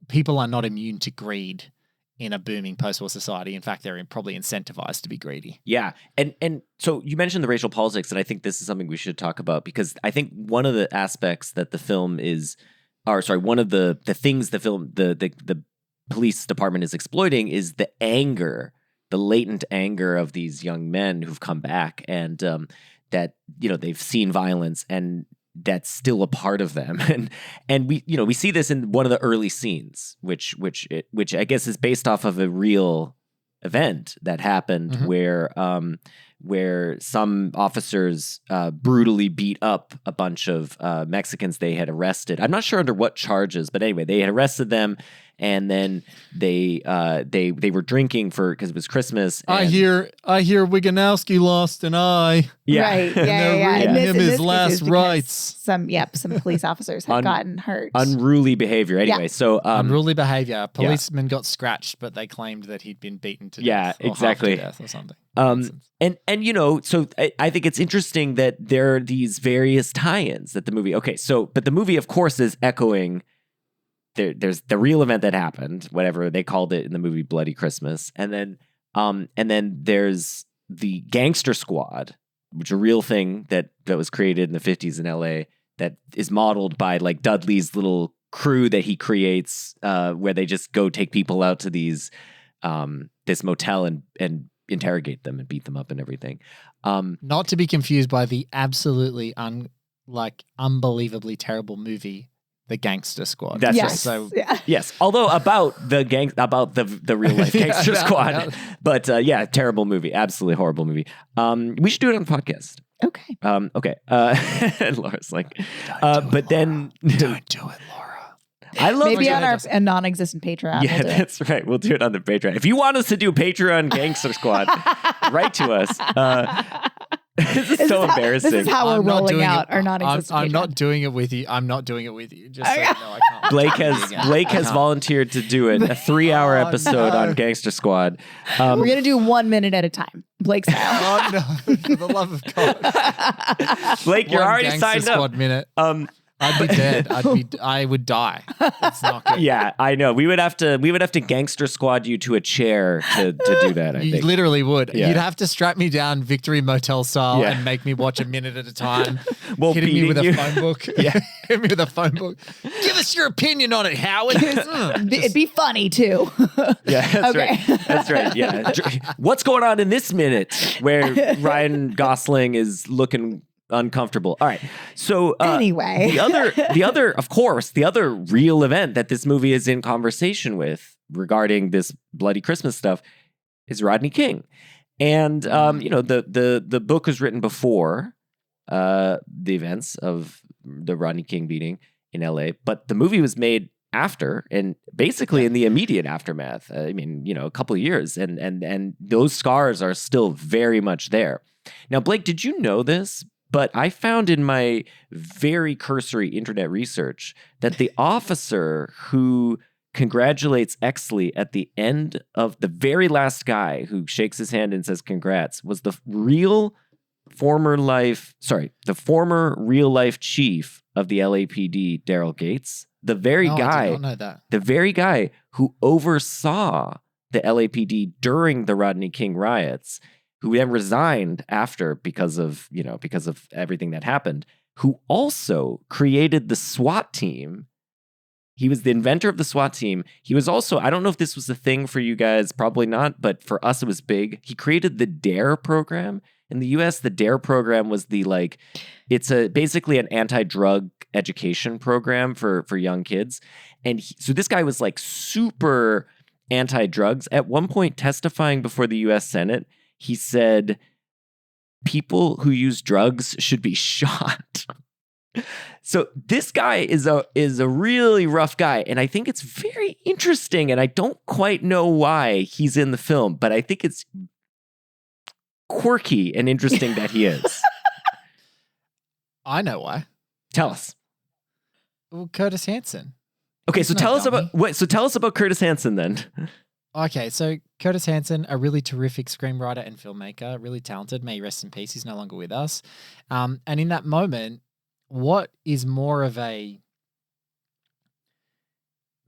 S6: people are not immune to greed in a booming post-war society. In fact, they're probably incentivized to be greedy.
S2: Yeah. And so you mentioned the racial politics, and I think this is something we should talk about because I think one of the aspects that the film one of the things the film, the police department is exploiting is the anger, the latent anger of these young men who've come back and that, they've seen violence and that's still a part of them. And we see this in one of the early scenes, which I guess is based off of a real event that happened where some officers brutally beat up a bunch of Mexicans they had arrested. I'm not sure under what charges, but anyway, they had arrested them, and then they were drinking because it was Christmas. And
S6: I hear Wiganowski lost an eye.
S2: Yeah.
S3: Right. Yeah.
S6: And they're reading him his last rights.
S3: Some police officers had gotten hurt.
S2: Unruly behavior. Anyway,
S3: Yeah.
S2: so
S6: Unruly behavior. Policeman got scratched, but they claimed that he'd been beaten to death. Or
S2: exactly.
S6: half to death or something.
S2: And so I think it's interesting that there are these various tie-ins that the movie. But the movie, of course, is echoing. There's the real event that happened, whatever they called it in the movie, Bloody Christmas, and then there's the Gangster Squad, which is a real thing that was created in the 50s in LA that is modeled by like Dudley's little crew that he creates, where they just go take people out to these this motel and interrogate them and beat them up and everything.
S6: Not to be confused by the absolutely unbelievably terrible movie, The Gangster Squad.
S2: That's
S3: yes.
S2: right.
S6: So
S2: yes, although about the real life Gangster Squad, but terrible movie, absolutely horrible movie. We should do it on the podcast.
S3: Okay.
S2: Okay. And Laura's like, but then
S6: don't do it, Laura.
S2: I love
S3: Maybe
S6: you.
S3: on a non-existent Patreon.
S2: Yeah,
S3: we'll do it.
S2: that's right. We'll do it on the Patreon. If you want us to do Patreon Gangster Squad, write to us. This is so embarrassing.
S3: This is how we're
S6: I'm not
S3: rolling
S6: doing
S3: out
S6: it.
S3: our non-existent
S6: I'm
S3: Patreon.
S6: not doing it with you. I'm not doing it with you. Just so you know, I can't.
S2: Blake has volunteered to do it, a 3-hour episode on Gangster Squad.
S3: We're going to do 1 minute at a time, Blake style.
S6: Oh no! For the love of God,
S2: Blake, you're
S6: One
S2: already
S6: Gangster
S2: signed up.
S6: Squad minute. I'd be dead. I would die. It's not good.
S2: Yeah, I know. We would have to Gangster Squad you to a chair to do that. I
S6: You
S2: think.
S6: literally would.
S2: Yeah.
S6: You'd have to strap me down Victory Motel style
S2: Yeah.
S6: and make me watch a minute at a time.
S2: Well,
S6: hitting me with
S2: beating
S6: a
S2: you.
S6: phone book. Yeah. Hit me with a phone book. Give us your opinion on it, Howard.
S3: It'd be funny too.
S2: Yeah, that's
S3: Okay.
S2: right. That's right. Yeah. What's going on in this minute where Ryan Gosling is looking uncomfortable? All right. So
S3: Anyway.
S2: the other real event that this movie is in conversation with regarding this Bloody Christmas stuff is Rodney King. And the book was written before the events of the Rodney King beating in LA, but the movie was made after and basically in the immediate aftermath. I mean, a couple of years and those scars are still very much there. Now, Blake, did you know this? But I found in my very cursory internet research that the officer who congratulates Exley at the end of the very last guy who shakes his hand and says congrats was the former real life chief of the LAPD, Daryl Gates. The very
S6: No, I
S2: guy,
S6: did not know that.
S2: the very guy who oversaw the LAPD during the Rodney King riots, who then resigned after because of everything that happened, who also created the SWAT team. He was the inventor of the SWAT team. He was also, I don't know if this was a thing for you guys, probably not, but for us it was big. He created the DARE program. In the US, the DARE program was it's basically an anti-drug education program for young kids. And so this guy was like super anti-drugs. At one point testifying before the US Senate, he said, people who use drugs should be shot. So this guy is a really rough guy, and I think it's very interesting, and I don't quite know why he's in the film, but I think it's quirky and interesting that he is.
S6: I know why.
S2: Tell us.
S6: Well, Curtis Hanson.
S2: Okay,
S6: He's
S2: so
S6: no
S2: tell us
S6: dummy.
S2: tell us about Curtis Hanson then.
S6: Okay, so Curtis Hanson, a really terrific screenwriter and filmmaker, really talented. May he rest in peace. He's no longer with us. And in that moment, what is more of a...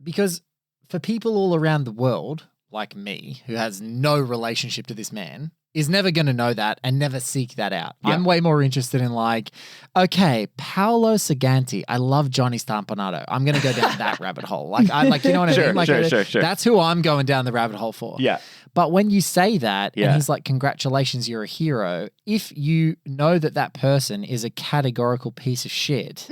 S6: Because for people all around the world, like me, who has no relationship to this man, is never going to know that and never seek that out.
S2: Yeah.
S6: I'm way more interested in like, okay, Paolo Saganti. I love Johnny Stampanato. I'm going to go down that rabbit hole. Like, you know what I mean? Like,
S2: Sure.
S6: That's who I'm going down the rabbit hole for.
S2: Yeah.
S6: But when you say that,
S2: Yeah.
S6: and he's like, congratulations, you're a hero. If you know that that person is a categorical piece of shit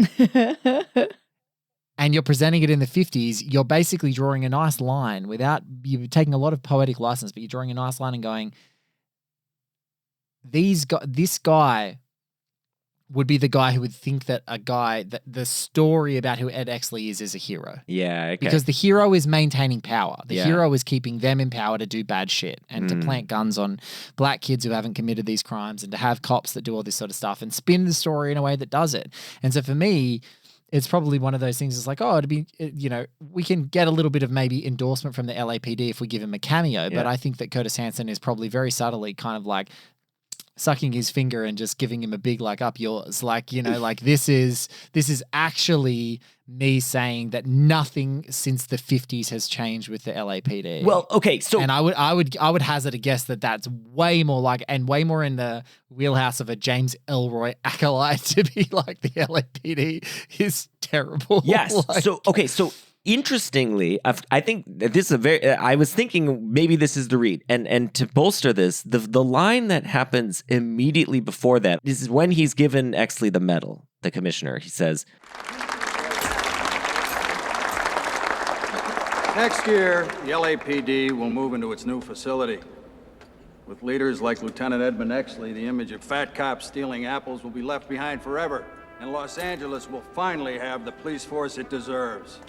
S6: and you're presenting it in the 50s, you're basically drawing a nice line without, you're taking a lot of poetic license, but you're drawing a nice line and going, this guy would be the guy who would think that that the story about who Ed Exley is a hero.
S2: Yeah, okay.
S6: Because the hero is maintaining power. The
S2: Yeah.
S6: hero is keeping them in power to do bad shit and to plant guns on black kids who haven't committed these crimes and to have cops that do all this sort of stuff and spin the story in a way that does it. And so for me, it's probably one of those things. It's like, oh, we can get a little bit of maybe endorsement from the LAPD if we give him a cameo. But I think that Curtis Hanson is probably very subtly kind of like sucking his finger and just giving him a big like up yours, like, like this is actually me saying that nothing since the 50s has changed with the LAPD.
S2: Well, okay, so
S6: and I would hazard a guess that that's way more like and way more in the wheelhouse of a James Elroy acolyte to be like the LAPD is terrible.
S2: yes.
S6: Like,
S2: So interestingly, I think that this is a very. I was thinking maybe this is the read, and to bolster this, the line that happens immediately before that is when he's given Exley the medal. The commissioner, he says,
S8: Next year, the LAPD will move into its new facility. With leaders like Lieutenant Edmund Exley, the image of fat cops stealing apples will be left behind forever, and Los Angeles will finally have the police force it deserves.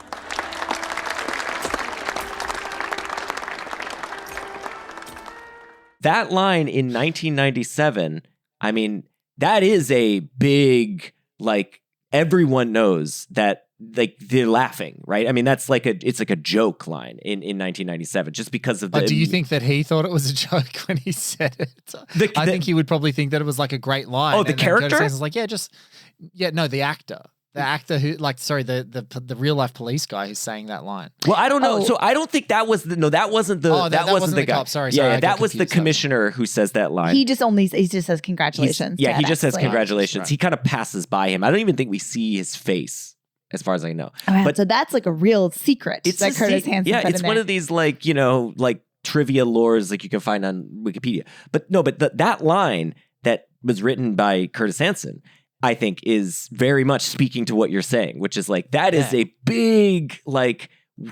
S2: that line in 1997, I mean, that is a big, like, everyone knows that, like, they're laughing, right? I mean, it's like a joke line in 1997 just because of the...
S6: do you think that he thought it was a joke when he said it? I think he would probably think that it was like a great line.
S2: Oh, the character?
S6: Was like, the actor. The actor who, like, sorry, the real life police guy who's saying that line.
S2: Well, I don't know. So I don't think that was that wasn't the
S6: that wasn't the
S2: guy.
S6: cop. Sorry,
S2: yeah,
S6: I got
S2: that was the
S6: confused.
S2: commissioner who says that line.
S3: He just says congratulations.
S2: He just says
S3: Exley.
S2: congratulations.
S6: Right.
S2: He kind of passes by him. I don't even think we see his face, as far as I know.
S3: Oh,
S2: but
S3: so that's like a real secret that Curtis Hanson
S2: yeah,
S3: put
S2: it's
S3: in
S2: one
S3: there.
S2: of these like trivia lores like you can find on Wikipedia. But no, that line that was written by Curtis Hanson, I think, is very much speaking to what you're saying, which is like, that is a big, like,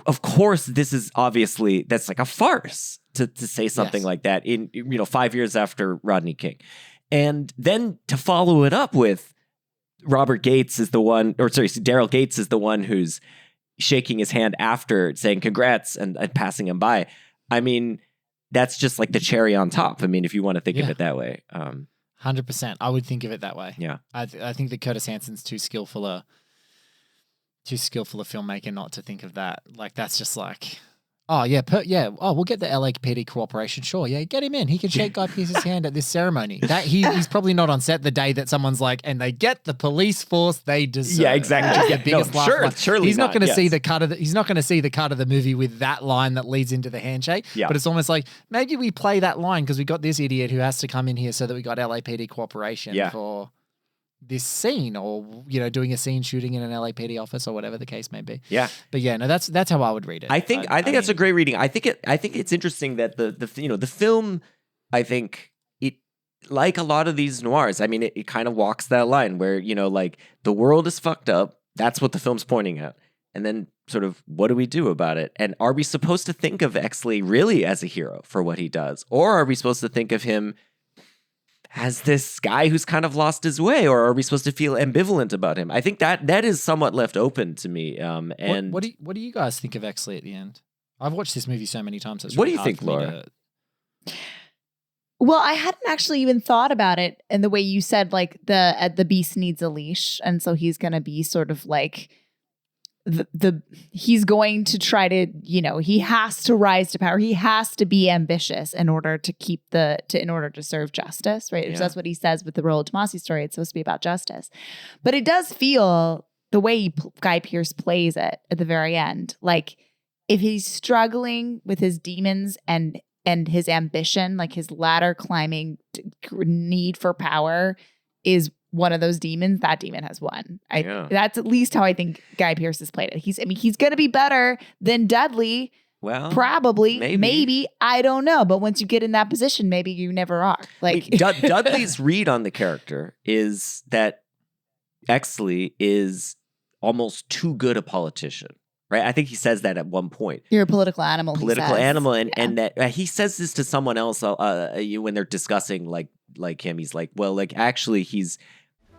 S2: of course, this is obviously, that's like a farce to say something like that in, 5 years after Rodney King. And then to follow it up with Daryl Gates is the one who's shaking his hand after saying congrats and passing him by. I mean, that's just like the cherry on top. I mean, if you want to think of it that way.
S6: 100%. I would think of it that way.
S2: Yeah.
S6: I think that Curtis Hanson's too skillful a filmmaker not to think of that. Like, that's just like, we'll get the LAPD cooperation. Sure, yeah, get him in. He can shake Guy Pearce's hand at this ceremony. That he's probably not on set the day that someone's like, and they get the police force they deserve.
S2: Yeah, exactly.
S6: Which is the biggest laugh line.
S2: Surely
S6: he's not going to
S2: yes.
S6: see the cut of he's not going to see the cut of the movie with that line that leads into the handshake.
S2: Yeah.
S6: But it's almost like maybe we play that line because we got this idiot who has to come in here so that we got LAPD cooperation for this scene, or doing a scene shooting in an LAPD office or whatever the case may be.
S2: Yeah.
S6: But yeah, no, that's how I would read it.
S2: I think that's a great reading. I think it's interesting that the film, I think it, like a lot of these noirs, I mean, it kind of walks that line where, like, the world is fucked up. That's what the film's pointing at. And then sort of, what do we do about it? And are we supposed to think of Exley really as a hero for what he does? Or are we supposed to think of him as this guy who's kind of lost his way, or are we supposed to feel ambivalent about him? I think that is somewhat left open to me. And
S6: what do you guys think of Exley at the end? I've watched this movie so many times. It's
S2: What do
S6: really
S2: you
S6: hard
S2: think,
S6: for me
S2: Laura?
S3: Well, I hadn't actually even thought about it in the way you said, like the beast needs a leash, and so he's going to be sort of like he's going to try to, he has to rise to power. He has to be ambitious in order to in order to serve justice, right?
S2: Yeah.
S3: That's what he says with the Rollo Tomasi story. It's supposed to be about justice, but it does feel the way Guy Pearce plays it at the very end, like if he's struggling with his demons and his ambition, like his ladder climbing need for power is one of those demons, that demon has won. That's at least how I think Guy Pearce has played it. He's going to be better than Dudley.
S2: Well,
S3: probably,
S2: maybe.
S3: I don't know. But once you get in that position, maybe you never are. Like
S2: Dudley's read on the character is that Exley is almost too good a politician. Right, I think he says that at one point.
S3: You're a political animal.
S2: And that he says this to someone else when they're discussing like him. He's like, well, like actually, he's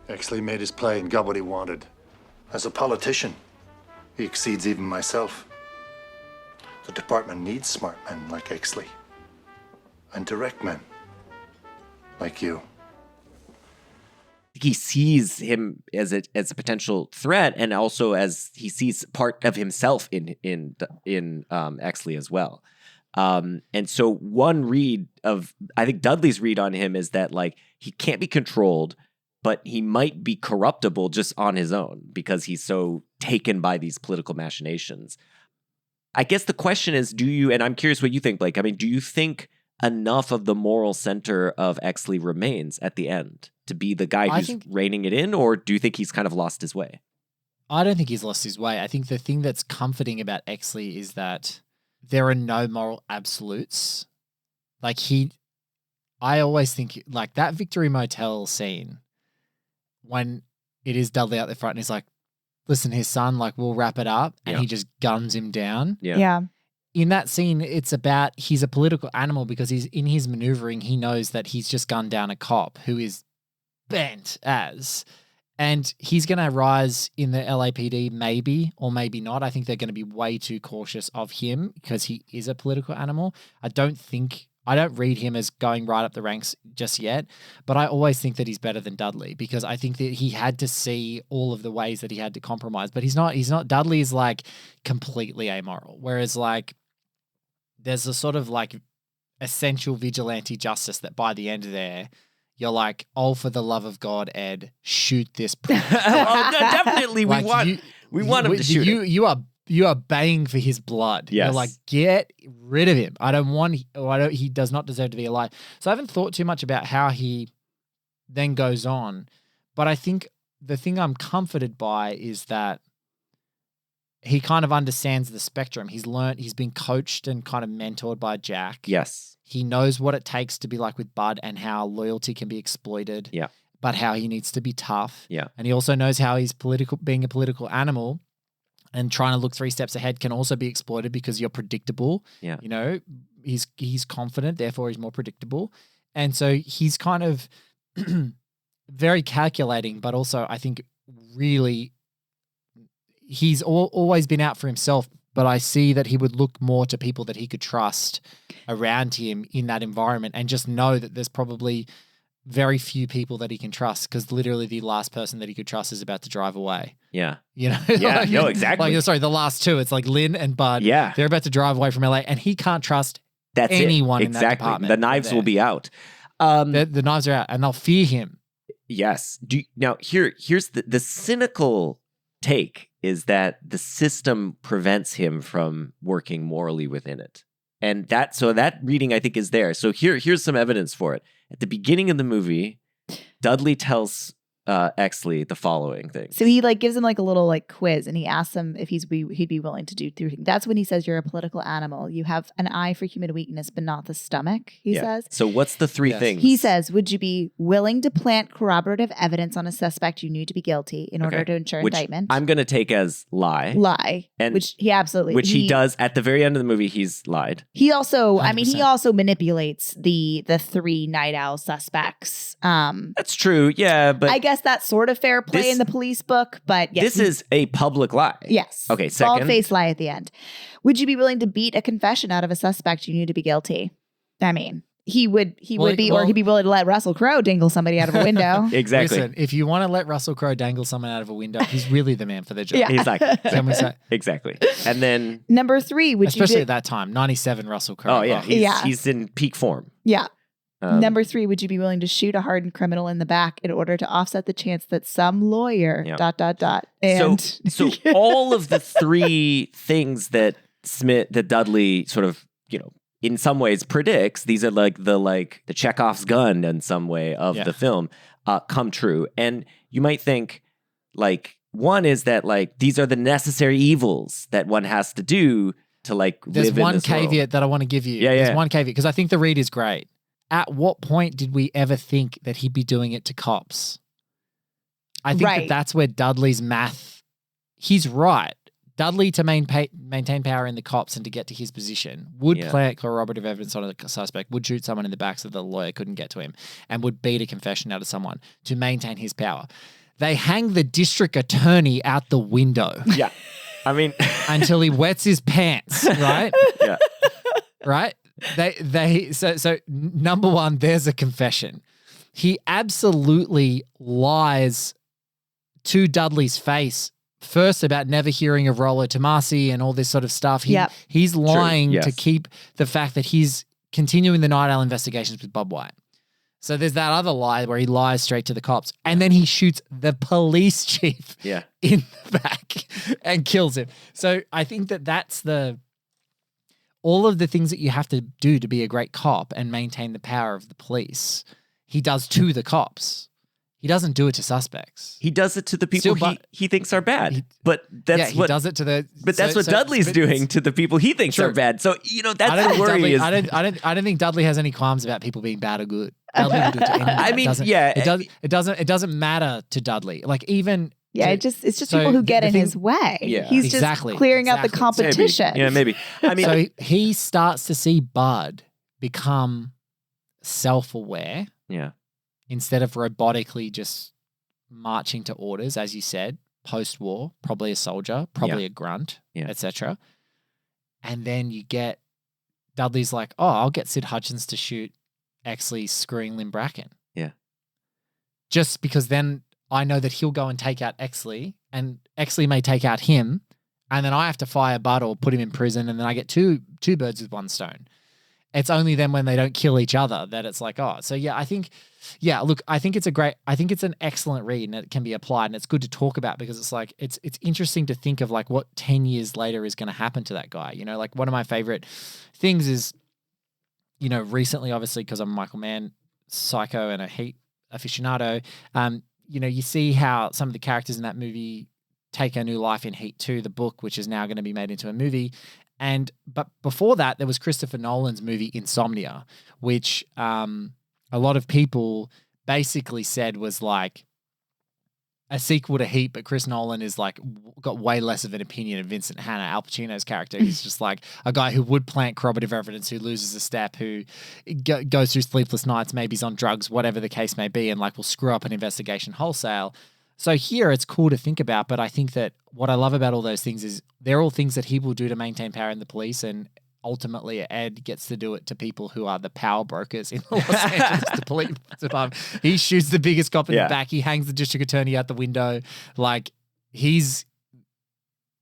S9: Exley made his play and got what he wanted. As a politician, he exceeds even myself. The department needs smart men like Exley, and direct men like you.
S2: He sees him as a potential threat, and also as he sees part of himself in Exley as well. And so one read of, I think Dudley's read on him is that like he can't be controlled, but he might be corruptible just on his own because he's so taken by these political machinations. I guess the question is, and I'm curious what you think, Blake. I mean, do you think enough of the moral center of Exley remains at the end to be the guy who's reining it in, or do you think he's kind of lost his way?
S6: I don't think he's lost his way. I think the thing that's comforting about Exley is that there are no moral absolutes. Like I always think like that Victory Motel scene when it is Dudley out the front and he's like, listen, his son, like, we'll wrap it up, and he just guns him down.
S3: Yeah.
S6: In that scene, it's about he's a political animal because he's in his maneuvering. He knows that he's just gunned down a cop who is bent as, and he's going to rise in the LAPD, maybe or maybe not. I think they're going to be way too cautious of him because he is a political animal. I don't read him as going right up the ranks just yet, but I always think that he's better than Dudley because I think that he had to see all of the ways that he had to compromise, but he's not, Dudley is like completely amoral. Whereas like there's a sort of like essential vigilante justice that by the end of there, you're like, oh, for the love of God, Ed, shoot this prick.
S2: Well, definitely we want him to shoot him.
S6: You are baying for his blood.
S2: Yes.
S6: You're like, get rid of him. He does not deserve to be alive. So I haven't thought too much about how he then goes on. But I think the thing I'm comforted by is that he kind of understands the spectrum. He's been coached and kind of mentored by Jack.
S2: Yes.
S6: He knows what it takes to be like with Bud and how loyalty can be exploited.
S2: Yeah.
S6: But how he needs to be tough.
S2: Yeah.
S6: And he also knows how being a political animal and trying to look 3 steps ahead can also be exploited because you're predictable.
S2: Yeah.
S6: You know, he's confident, therefore he's more predictable. And so he's kind of very calculating, but also I think really he's always been out for himself, but I see that he would look more to people that he could trust around him in that environment and just know that there's probably very few people that he can trust because literally the last person that he could trust is about to drive away.
S2: Yeah.
S6: You know?
S2: Yeah, no, exactly.
S6: The last 2. It's like Lynn and Bud.
S2: Yeah.
S6: They're about to drive away from LA and he can't trust
S2: That's
S6: anyone
S2: it.
S6: in that
S2: Exactly.
S6: department.
S2: The knives will be out.
S6: The knives are out and they'll fear him.
S2: Yes. Now here's the cynical take is that the system prevents him from working morally within it. And that reading I think is there. So here's some evidence for it. At the beginning of the movie, Dudley tells Exley the following things.
S3: So he like gives him like a little like quiz, and he asks him if he'd be willing to do 3 things. That's when he says, "You're a political animal. You have an eye for human weakness, but not the stomach." He says.
S2: So what's the 3 things?
S3: He says, "Would you be willing to plant corroborative evidence on a suspect you knew to be guilty in order to ensure
S2: Which
S3: indictment?"
S2: I'm going to take as lie.
S3: Lie,
S2: And
S3: which he absolutely,
S2: Which he does at the very end of the movie. He's lied.
S3: He also, I mean, he
S6: 100%.
S3: also manipulates the 3 night owl suspects.
S2: That's true. Yeah, but
S3: I guess that's sort of fair play
S2: this-
S3: in the police book, but yes,
S2: this is a public lie.
S3: yes.
S2: Okay, second.
S3: Bald-faced lie at the end. Would you be willing to beat a confession out of a suspect you knew to be guilty? I mean, he would be, or he'd be willing to let Russell Crowe dingle somebody out of a window.
S2: Exactly.
S6: Listen, if you want to let Russell Crowe dangle someone out of a window, he's really the man for the job.
S3: Yeah.
S2: Exactly.
S6: Can we say?
S2: Exactly. And then,
S3: Number 3, would
S6: Especially
S3: you
S6: at that time, 97 Russell Crowe.
S2: oh yeah,
S6: Oh.
S2: he's in peak form.
S3: Yeah.
S2: Um,
S3: Number 3, would you be willing to shoot a hardened criminal in the back in order to offset the chance that some lawyer ...
S2: Yeah.
S3: And
S2: so all of the 3 things that Dudley sort of, in some ways predicts, these are like the Chekhov's gun in some way of the film, come true. And you might think, like, one is that like these are the necessary evils that one has to do to like
S6: There's
S2: live in
S6: one
S2: this world.
S6: caveat that I want to give you.
S2: Yeah,
S6: There's
S2: yeah.
S6: one caveat because I think the read is great. At what point did we ever think that he'd be doing it to cops? I think
S3: Right.
S6: that's where Dudley's math, he's right. Dudley, to maintain power in the cops and to get to his position, would plant corroborative evidence on a suspect, would shoot someone in the back so the lawyer couldn't get to him, and would beat a confession out of someone to maintain his power. They hang the district attorney out the window.
S2: Yeah. I mean,
S6: until he wets his pants, right?
S2: Yeah.
S6: Right? So number 1, there's a confession. He absolutely lies to Dudley's face first about never hearing of Rollo Tomasi and all this sort of stuff. He's lying
S2: yes.
S6: to keep the fact that he's continuing the Night Owl investigations with Bob White. So there's that other lie where he lies straight to the cops, and then he shoots the police chief in the back and kills him. So I think that's all of the things that you have to do to be a great cop and maintain the power of the police. He does to the cops. He doesn't do it to suspects.
S2: He does it to the people he thinks are bad. But that's
S6: he does it to the.
S2: But that's what Dudley's doing to the people he thinks are bad. So that's the worry.
S6: I don't think Dudley has any qualms about people being bad or good. Dudley will do it to anyone.
S2: I mean,
S6: it doesn't matter to Dudley. Like even.
S3: Yeah, it's just people who get in his way.
S2: Yeah.
S3: He's just clearing out the competition.
S2: Maybe. Yeah, maybe. I mean,
S6: so he starts to see Bud become self-aware.
S2: Yeah.
S6: Instead of robotically just marching to orders, as you said, post-war, probably a soldier, probably a grunt, etc. And then you get Dudley's like, oh, I'll get Sid Hutchins to shoot Exley screwing Lynn Bracken.
S2: Yeah.
S6: Just because then I know that he'll go and take out Exley, and Exley may take out him, and then I have to fire Bud or put him in prison, and then I get two birds with one stone. It's only then when they don't kill each other that it's like, oh. So I think it's an excellent read, and it can be applied, and it's good to talk about because it's like it's interesting to think of like what 10 years later is going to happen to that guy. Like one of my favorite things is, recently, obviously, because I'm a Michael Mann psycho and a Heat aficionado, you see how some of the characters in that movie take a new life in Heat 2, the book, which is now going to be made into a movie. But before that, there was Christopher Nolan's movie Insomnia, which a lot of people basically said was like a sequel to Heat, but Chris Nolan is like got way less of an opinion of Vincent Hanna, Al Pacino's character. He's just like a guy who would plant corroborative evidence, who loses a step, who goes through sleepless nights, maybe he's on drugs, whatever the case may be, and like will screw up an investigation wholesale. So here it's cool to think about, but I think that what I love about all those things is they're all things that he will do to maintain power in the police, and ultimately Ed gets to do it to people who are the power brokers in the Los Angeles police department. He shoots the biggest cop in the back. He hangs the district attorney out the window. Like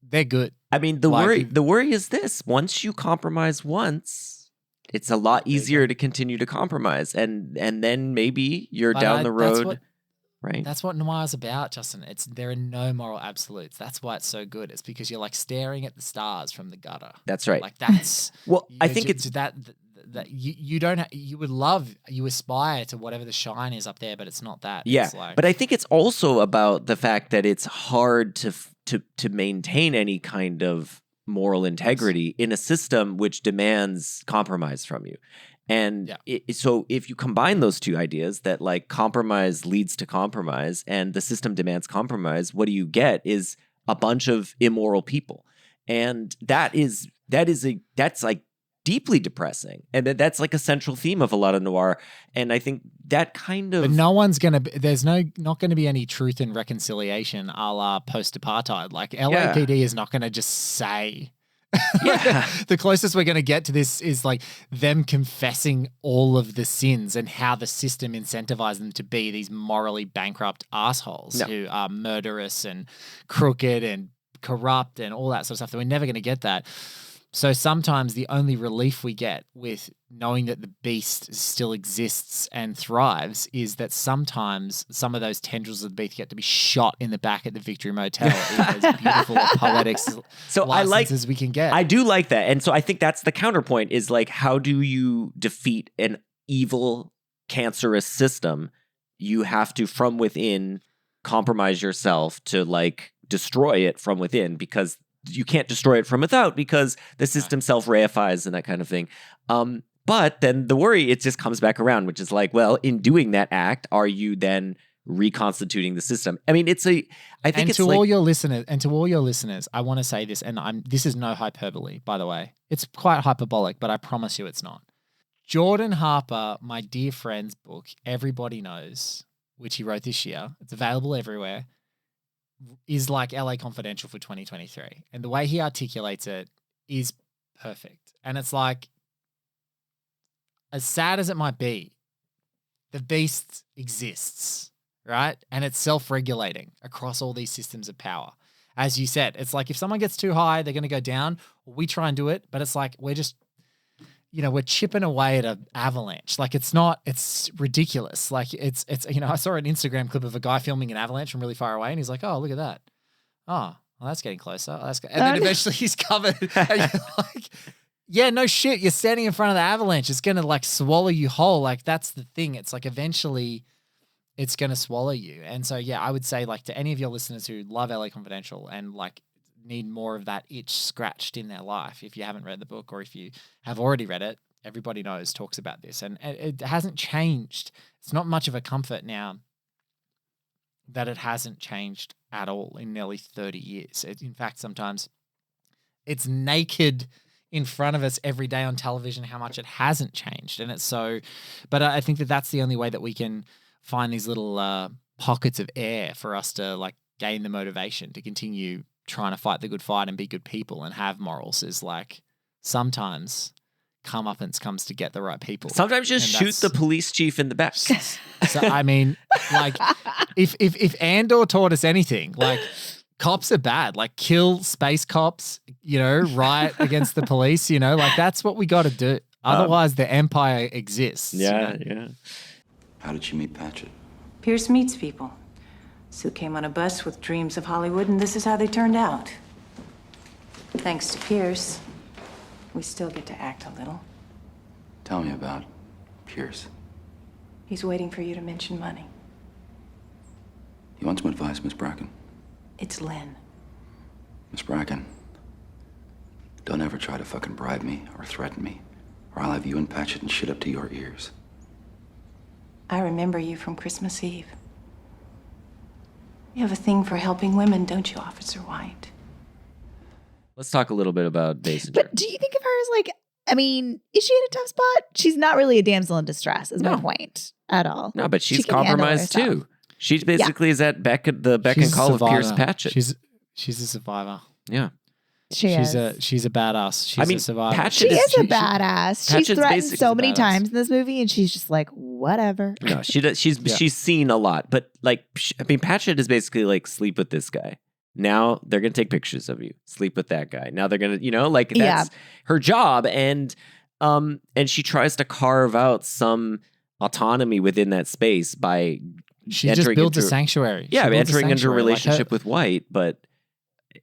S6: they're good.
S2: I mean, the worry is this: once you compromise once, it's a lot easier to continue to compromise, and then maybe you're down the road. Right.
S6: That's what noir's about, Justin. There are no moral absolutes. That's why it's so good. It's because you're like staring at the stars from the gutter.
S2: That's right.
S6: Like that's
S2: well, I think it's
S6: that that you aspire to whatever the shine is up there, but it's not that.
S2: Yeah,
S6: It's like,
S2: but I think it's also about the fact that it's hard to maintain any kind of moral integrity in a system which demands compromise from you. And so if you combine those two ideas that like compromise leads to compromise and the system demands compromise, what do you get is a bunch of immoral people. And that's like deeply depressing. And that's like a central theme of a lot of noir. And I think that kind of...
S6: But no one's going to... There's not going to be any truth and reconciliation a la post-apartheid. Like LAPD is not going to just say...
S2: Yeah.
S6: The closest we're going to get to this is like them confessing all of the sins and how the system incentivized them to be these morally bankrupt assholes who are murderous and crooked and corrupt and all that sort of stuff. That we're never going to get that. So sometimes the only relief we get with knowing that the beast still exists and thrives is that sometimes some of those tendrils of the beast get to be shot in the back at the Victory Motel in as beautiful a poetic license as we can get.
S2: I do like that. And so I think that's the counterpoint is like, how do you defeat an evil, cancerous system? You have to, from within, compromise yourself to like destroy it from within, because you can't destroy it from without because the system self-reifies and that kind of thing. But then the worry, it just comes back around, which is like, well, in doing that act, are you then reconstituting the system? I mean,
S6: all your listeners, I want to say this, and this is no hyperbole, by the way. It's quite hyperbolic, but I promise you it's not. Jordan Harper, my dear friend's book, Everybody Knows, which he wrote this year, it's available everywhere, is like LA Confidential for 2023. And the way he articulates it is perfect. And it's like, as sad as it might be, the beast exists, right? And it's self-regulating across all these systems of power. As you said, it's like if someone gets too high, they're going to go down. We try and do it, but it's like we're just, we're chipping away at an avalanche. Like it's ridiculous. Like it's I saw an Instagram clip of a guy filming an avalanche from really far away and he's like, oh, look at that. Oh, well, that's getting closer. Oh, and then eventually he's covered. And you're like, yeah, no shit. You're standing in front of the avalanche. It's going to like swallow you whole. Like that's the thing. It's like eventually it's going to swallow you. And so, yeah, I would say like to any of your listeners who love LA Confidential and like need more of that itch scratched in their life, if you haven't read the book or if you have already read it, Everybody Knows talks about this. And it hasn't changed. It's not much of a comfort now that it hasn't changed at all in nearly 30 years. In fact, sometimes it's naked in front of us every day on television how much it hasn't changed. And it's so, but I think that that's the only way that we can find these little pockets of air for us to like gain the motivation to continue trying to fight the good fight and be good people and have morals, is like sometimes comeuppance comes to get the right people.
S2: Sometimes just shoot the police chief in the back.
S6: So I mean, like if Andor taught us anything, like cops are bad. Like kill space cops, riot against the police, like that's what we got to do. Otherwise the empire exists.
S2: Yeah.
S7: How did you meet Patchett?
S10: Pierce meets people. Sue came on a bus with dreams of Hollywood, and this is how they turned out. Thanks to Pierce, we still get to act a little.
S7: Tell me about Pierce.
S10: He's waiting for you to mention money.
S7: You want some advice, Miss Bracken?
S10: It's Lynn.
S7: Miss Bracken, don't ever try to fucking bribe me or threaten me, or I'll have you and Patchett and shit up to your ears.
S10: I remember you from Christmas Eve. You have a thing for helping women, don't you, Officer White?
S2: Let's talk a little bit about Basinger.
S3: But do you think of her as like, I mean, is she in a tough spot? She's not really a damsel in distress, is my point at all.
S2: No, but she's
S3: She can handle
S2: compromised
S3: herself.
S2: too. She basically is at the beck and
S6: She's a
S2: call of Pierce
S6: survivor.
S2: Patchett.
S6: She's a survivor.
S2: Yeah.
S6: She's a badass. She's a survivor.
S2: Patchett
S3: She is a badass. She's
S2: Patchett's
S3: threatened
S2: basically
S3: so
S2: a
S3: many
S2: badass.
S3: times in this movie, and she's just like, whatever.
S2: No, she does. She's seen a lot, but like, Patchett is basically like, sleep with this guy. Now they're gonna take pictures of you. Sleep with that guy. Now they're gonna, that's her job, and she tries to carve out some autonomy within that space by
S6: She just builds a sanctuary.
S2: Yeah,
S6: She builds a
S2: entering into a
S6: sanctuary.
S2: relationship with White, but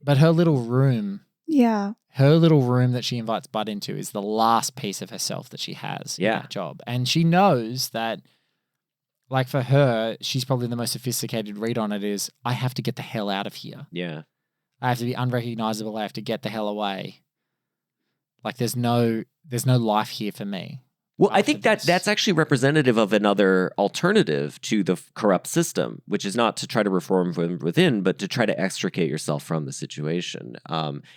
S6: her little room
S3: Yeah.
S6: Her little room that she invites Bud into is the last piece of herself that she has in that job. And she knows that, like, for her, she's probably the most sophisticated read on it is, I have to get the hell out of here.
S2: Yeah.
S6: I have to be unrecognizable. I have to get the hell away. Like, there's no life here for me.
S2: Well, I think that's actually representative of another alternative to the corrupt system, which is not to try to reform from within, but to try to extricate yourself from the situation.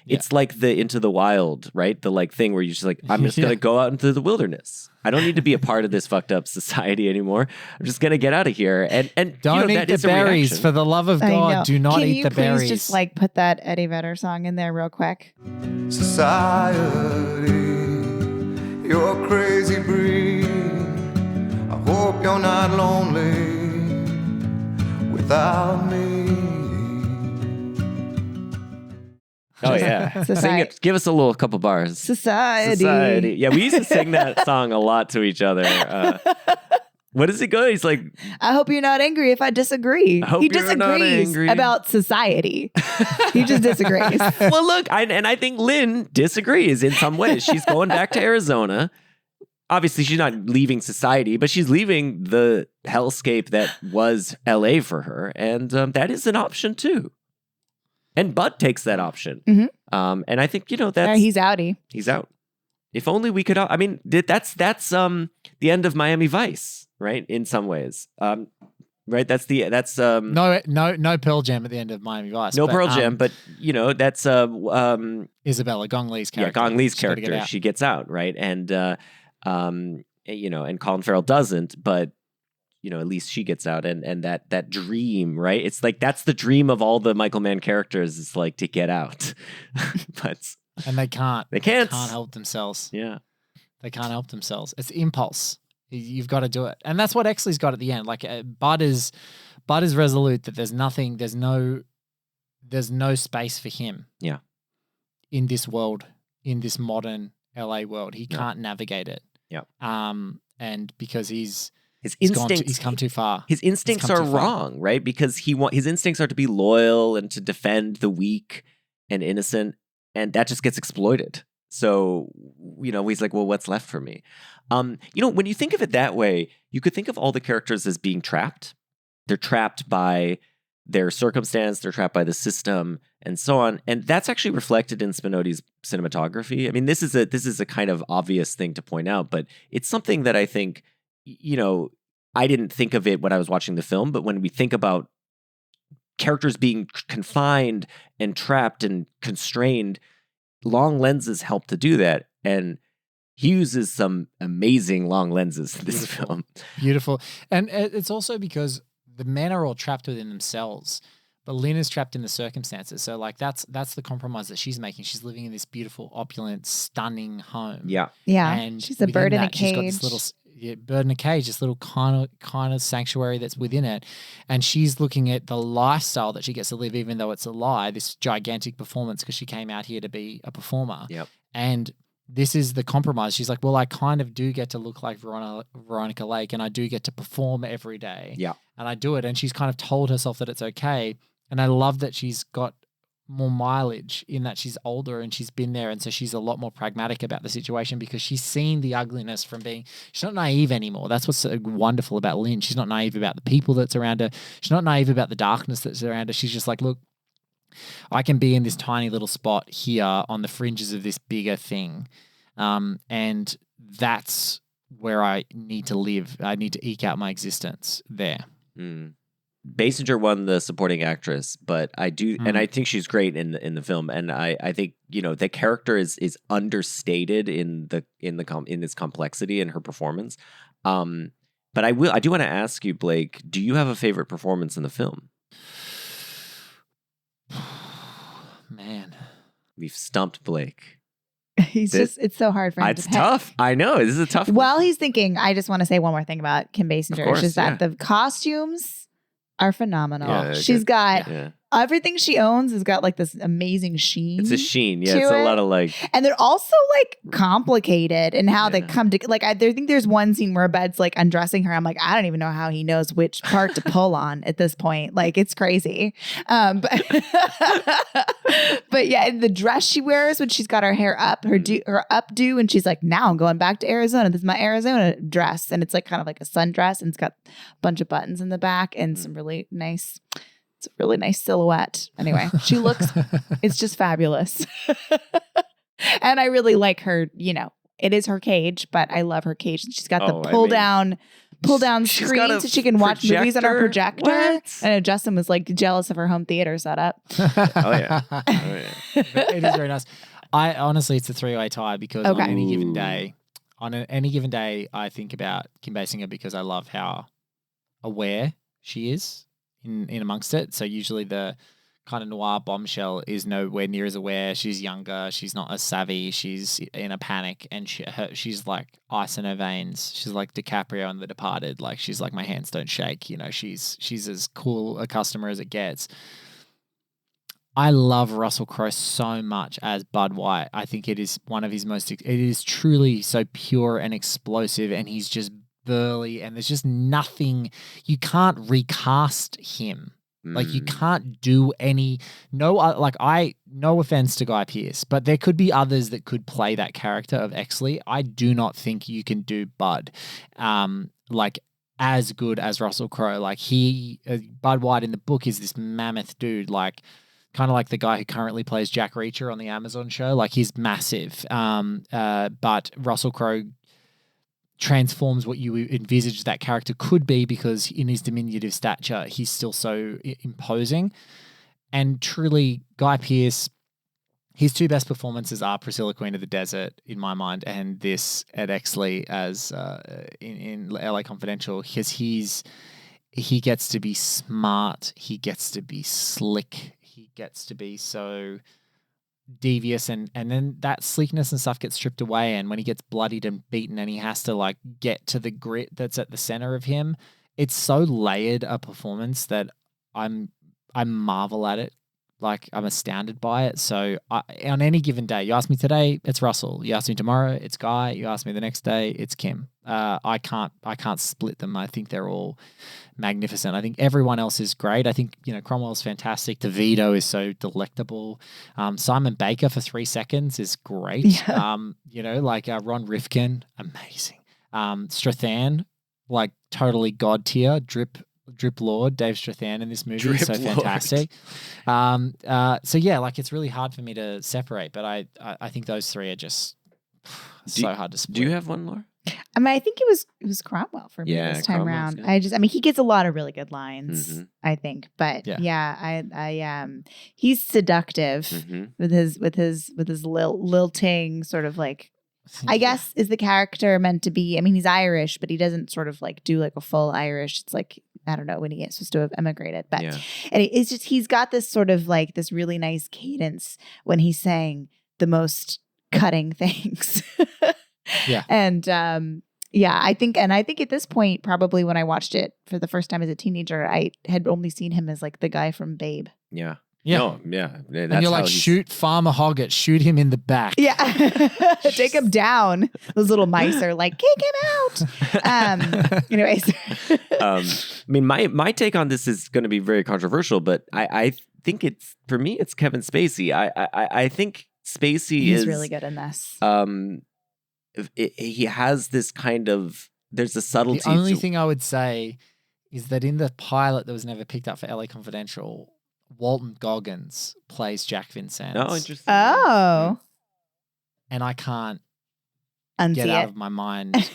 S2: It's like the Into the Wild, right? The like thing where you're just like, I'm just going to go out into the wilderness. I don't need to be a part of this fucked up society anymore. I'm just going to get out of here. And
S6: don't eat the berries. For the love of God, do not eat the berries.
S3: Can you please just like put that Eddie Vedder song in there real quick?
S11: Society, you're crazy breed. I hope you're not lonely without me.
S2: Oh yeah, sing it. Give us a couple bars.
S3: Society.
S2: Yeah, we used to sing that song a lot to each other. What does it go? He's like,
S3: I hope you're not angry if I disagree. He disagrees about society. He just disagrees.
S2: Well, look, I think Lynn disagrees in some ways. She's going back to Arizona. Obviously, she's not leaving society, but she's leaving the hellscape that was LA for her. And that is an option too. And Bud takes that option.
S3: Mm-hmm.
S2: And I think, that's...
S3: he's outie.
S2: He's out. If only we could... I mean, that's the end of Miami Vice, right? In some ways. Right? That's...
S6: No Pearl Jam at the end of Miami Vice.
S2: No Pearl Jam, but, that's...
S6: Isabella, Gong Lee's character.
S2: Yeah, Gong Lee's character. She gets out, right? And, and Colin Farrell doesn't, but... at least she gets out and that dream, right? It's like, that's the dream of all the Michael Mann characters, is like to get out.
S6: And they can't.
S2: They can't
S6: help themselves.
S2: Yeah.
S6: They can't help themselves. It's impulse. You've got to do it. And that's what Exley's got at the end. Like Bud is resolute that there's no space for him.
S2: Yeah.
S6: In this world, in this modern LA world. He can't navigate it.
S2: Yeah.
S6: And because he's come too far.
S2: His instincts are wrong, right? Because his instincts are to be loyal and to defend the weak and innocent, and that just gets exploited. So, he's like, well, what's left for me? When you think of it that way, you could think of all the characters as being trapped. They're trapped by their circumstance, they're trapped by the system, and so on. And that's actually reflected in Spinotti's cinematography. I mean, this is a kind of obvious thing to point out, but it's something that I think, I didn't think of it when I was watching the film, but when we think about characters being confined and trapped and constrained, long lenses help to do that. And he uses some amazing long lenses in this film.
S6: Beautiful. And it's also because the men are all trapped within themselves, but Lynn is trapped in the circumstances. So like that's the compromise that she's making. She's living in this beautiful, opulent, stunning home.
S2: Yeah.
S3: Yeah.
S6: And
S3: she's a bird in a cage.
S6: She's got this little bird in a cage, this little kind of sanctuary that's within it. And she's looking at the lifestyle that she gets to live, even though it's a lie, this gigantic performance, because she came out here to be a performer.
S2: Yep.
S6: And this is the compromise. She's like, well, I kind of do get to look like Veronica Lake, and I do get to perform every day.
S2: Yeah.
S6: And I do it. And she's kind of told herself that it's okay. And I love that she's got more mileage in that she's older and she's been there. And so she's a lot more pragmatic about the situation because she's seen the ugliness from she's not naive anymore. That's what's so wonderful about Lynn. She's not naive about the people that's around her. She's not naive about the darkness that's around her. She's just like, look, I can be in this tiny little spot here on the fringes of this bigger thing. And that's where I need to live. I need to eke out my existence there.
S2: Mm. Basinger won the supporting actress, but I do, and I think she's great in the film. And I think the character is understated in its complexity in her performance. But I do want to ask you, Blake, do you have a favorite performance in the film?
S6: Man,
S2: we've stumped Blake.
S3: It's so hard for him to pick.
S2: It's tough. I know. This is a tough one.
S3: While he's thinking, I just want to say one more thing about Kim Basinger, which is that the costumes are phenomenal.
S2: Yeah,
S3: she's got everything she owns has got like this amazing sheen.
S2: It's a sheen. Yeah,
S3: to
S2: it's a
S3: it.
S2: lot of like.
S3: And they're also like complicated in how they come to like. I think there's one scene where Bed's like undressing her. I'm like, I don't even know how he knows which part to pull on at this point. Like it's crazy. But yeah, the dress she wears when she's got her hair up, her updo, and she's like, now I'm going back to Arizona. This is my Arizona dress, and it's like kind of like a sundress, and it's got a bunch of buttons in the back and some really nice. It's a really nice silhouette. Anyway, she looks, it's just fabulous. And I really like her, you know, it is her cage, but I love her cage. She's got the pull down screen so she can watch movies on her projector.
S2: What?
S3: I know Justin was like jealous of her home theater setup.
S6: It is very nice. I honestly, it's a 3-way tie because on any given day, I think about Kim Basinger because I love how aware she is in amongst it. So usually the kind of noir bombshell is nowhere near as aware. She's younger. She's not as savvy. She's in a panic, and she's like ice in her veins. She's like DiCaprio in The Departed. Like she's like, my hands don't shake. You know, she's as cool a customer as it gets. I love Russell Crowe so much as Bud White. I think it is one of his most. It is truly so pure and explosive, and he's just burly, and there's just nothing. You can't recast him. Like you can't do no offense to Guy Pearce, but there could be others that could play that character of Exley. I do not think you can do Bud like as good as Russell Crowe. Like Bud White in the book is this mammoth dude, like kind of like the guy who currently plays Jack Reacher on the Amazon show. Like he's massive. But Russell Crowe transforms what you envisage that character could be because in his diminutive stature, he's still so imposing. And truly, Guy Pearce, his two best performances are Priscilla, Queen of the Desert, in my mind, and this Ed Exley as in LA Confidential, because he gets to be smart, he gets to be slick, he gets to be so devious, and then that sleekness and stuff gets stripped away, and when he gets bloodied and beaten and he has to like get to the grit that's at the center of him, it's so layered a performance that I marvel at it. Like I'm astounded by it. So on any given day, you ask me today, it's Russell. You ask me tomorrow, it's Guy. You ask me the next day, it's Kim. I can't split them. I think they're all magnificent. I think everyone else is great. I think, you know, Cromwell's fantastic. DeVito is so delectable. Simon Baker for 3 seconds is great.
S3: Yeah.
S6: You know, like Ron Rifkin, amazing. Strathan, like totally god tier. Drip Lord, Dave Strathan in this movie is so fantastic. So yeah, like it's really hard for me to separate, but I think those three are just so hard to split.
S2: Do you have one, Laura?
S3: I mean, I think it was Cromwell for me this time around.
S2: Good.
S3: He gets a lot of really good lines, I think. But I he's seductive with his lilting sort of like, I guess, is the character meant to be? I mean, he's Irish, but he doesn't sort of like do like a full Irish. It's like, I don't know when he is supposed to have emigrated, but and it's just, he's got this sort of like this really nice cadence when he's saying the most cutting things. And I think at this point, probably when I watched it for the first time as a teenager, I had only seen him as like the guy from Babe.
S6: Yeah.
S2: No, yeah.
S6: And you're like, shoot Farmer Hoggett, shoot him in the back.
S3: Yeah. Take him down. Those little mice are like, kick him out. Anyways.
S2: I mean, my take on this is going to be very controversial, but I think for me, it's Kevin Spacey. I think Spacey is
S3: really good in this.
S2: He has this kind of, there's a subtlety.
S6: The only thing I would say is that in the pilot that was never picked up for LA Confidential, Walton Goggins plays Jack Vincent.
S2: Oh, interesting.
S3: Oh.
S6: And I can't
S3: get
S6: out of my mind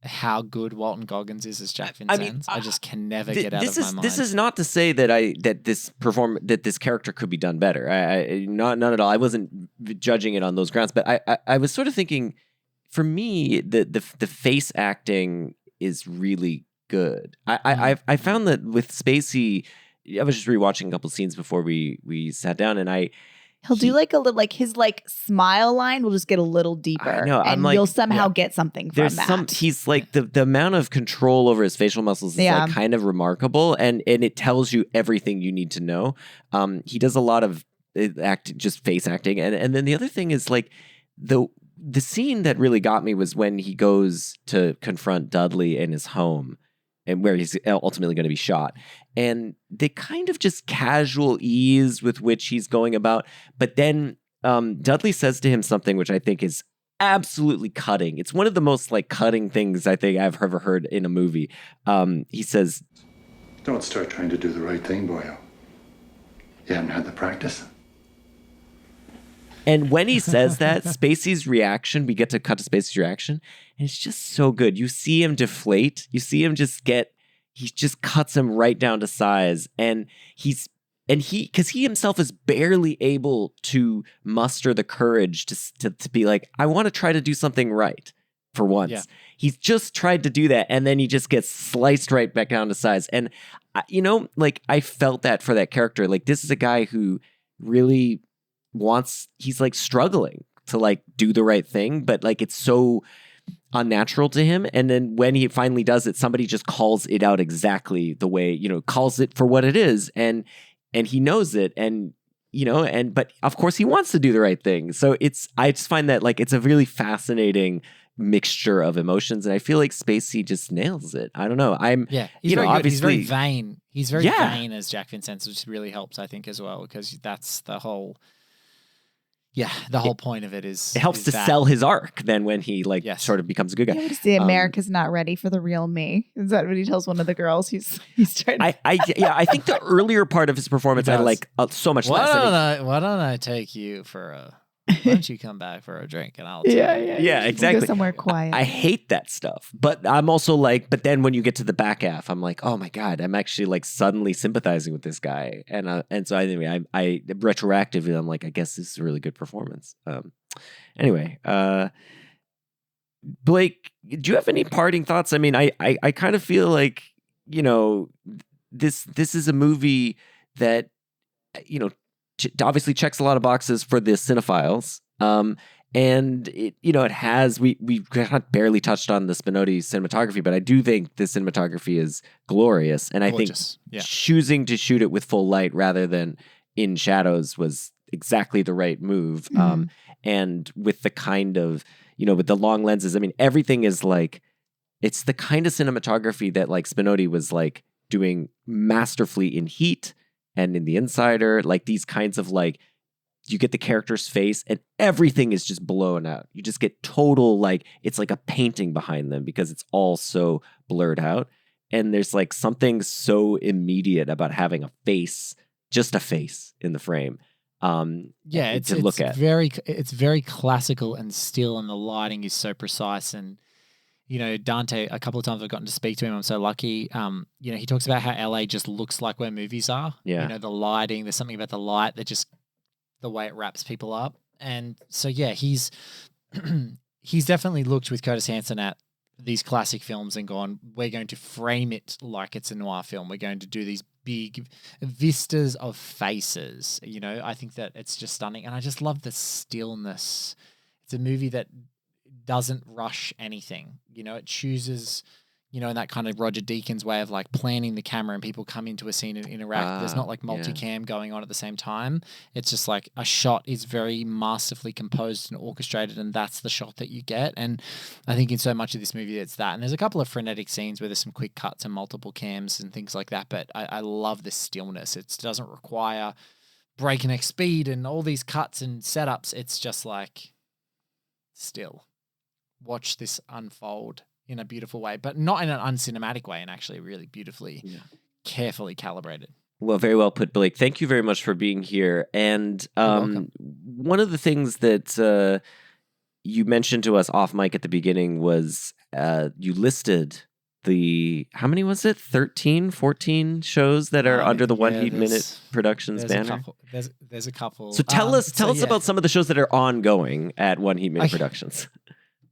S6: how good Walton Goggins is as Jack Vincent. I just can never get out of my mind.
S2: This is not to say that this character could be done better. Not at all. I wasn't judging it on those grounds, but I was sort of thinking, for me, the face acting is really good. I found that with Spacey, I was just rewatching a couple scenes before we sat down, and
S3: He'll do like a little, like his like smile line will just get a little deeper.
S2: I know, I'm
S3: and
S2: like-
S3: you'll somehow
S6: yeah.
S3: get something from
S2: There's
S3: that.
S2: he's like the amount of control over his facial muscles is
S3: Yeah.
S2: like kind of remarkable, and it tells you everything you need to know. He does a lot of just face acting, and then the other thing is like the scene that really got me was when he goes to confront Dudley in his home, and where he's ultimately going to be shot. And the kind of just casual ease with which he's going about. But then Dudley says to him something which I think is absolutely cutting. It's one of the most like cutting things I think I've ever heard in a movie. He says,
S9: Don't start trying to do the right thing, boyo. You haven't had the practice.
S2: and when he says that, Spacey's reaction, we get to cut to Spacey's reaction, and it's just so good. You see him deflate. You see him he just cuts him right down to size. And because he himself is barely able to muster the courage to be like, I want to try to do something right for once.
S6: Yeah.
S2: He's just tried to do that, and then he just gets sliced right back down to size. And, I felt that for that character. Like, this is a guy who really he's like struggling to like do the right thing, but like it's so unnatural to him. And then when he finally does it, somebody just calls it out exactly the way, calls it for what it is. And he knows it. And, but of course he wants to do the right thing. So I just find that like, it's a really fascinating mixture of emotions. And I feel like Spacey just nails it. I don't know.
S6: He's very good.
S2: Obviously
S6: He's very vain. He's very
S2: Yeah.
S6: vain as Jack Vincenzo, which really helps, I think, as well, because that's the whole. Yeah, the whole point of it is
S2: it helps
S6: is
S2: to
S6: that.
S2: sell his arc then when he like
S6: Yes.
S2: sort of becomes a good guy.
S3: You would say America's not ready for the real me. Is that what he tells one of the girls? He's trying to.
S2: I think the earlier part of his performance I
S6: does.
S2: like so much
S6: Why
S2: less.
S6: why don't I take you for a? Why don't you come back for a drink and I'll.
S3: Yeah,
S6: take
S3: yeah.
S6: you.
S2: Yeah,
S3: We'll
S2: exactly.
S3: Go somewhere quiet.
S2: I hate that stuff, but I'm also like, but then when you get to the back half, I'm like, oh my god, I'm actually like suddenly sympathizing with this guy, and so anyway, I retroactively, I'm like, I guess this is a really good performance. Anyway, Blake, do you have any parting thoughts? I mean, I kind of feel like this is a movie that obviously checks a lot of boxes for the cinephiles. And it has, we kind of barely touched on the Spinotti cinematography, but I do think the cinematography is glorious. And I
S6: Gorgeous.
S2: think
S6: Yeah.
S2: choosing to shoot it with full light rather than in shadows was exactly the right move.
S3: Mhm.
S2: And with the kind of, with the long lenses, I mean, everything is like, it's the kind of cinematography that like Spinotti was like doing masterfully in Heat and in The Insider, like these kinds of like, you get the character's face and everything is just blown out. You just get total, like, it's like a painting behind them because it's all so blurred out. And there's like something so immediate about having a face, just a face in the frame.
S6: Yeah,
S2: to look at.
S6: It's very classical and still, and the lighting is so precise. And Dante, a couple of times I've gotten to speak to him. I'm so lucky. He talks about how LA just looks like where movies are.
S2: Yeah.
S6: The lighting. There's something about the light that just the way it wraps people up. And so yeah, he's definitely looked with Curtis Hanson at these classic films and gone, we're going to frame it like it's a noir film. We're going to do these big vistas of faces. I think that it's just stunning. And I just love the stillness. It's a movie that doesn't rush anything. It chooses, in that kind of Roger Deakins way of like planning the camera and people come into a scene and interact. There's not like multicam going on at the same time. It's just like a shot is very masterfully composed and orchestrated, and that's the shot that you get. And I think in so much of this movie, it's that. And there's a couple of frenetic scenes where there's some quick cuts and multiple cams and things like that. But I love the stillness. It doesn't require breakneck speed and all these cuts and setups. It's just like still. Watch this unfold in a beautiful way, but not in an uncinematic way, and actually really beautifully, carefully calibrated.
S2: Well, very well put, Blake. Thank you very much for being here. And one of the things that you mentioned to us off mic at the beginning was you listed how many was it? 13, 14 shows that are under the One Heat Minute Productions banner?
S6: There's a couple.
S2: So tell us about some of the shows that are ongoing at One Heat Minute Productions.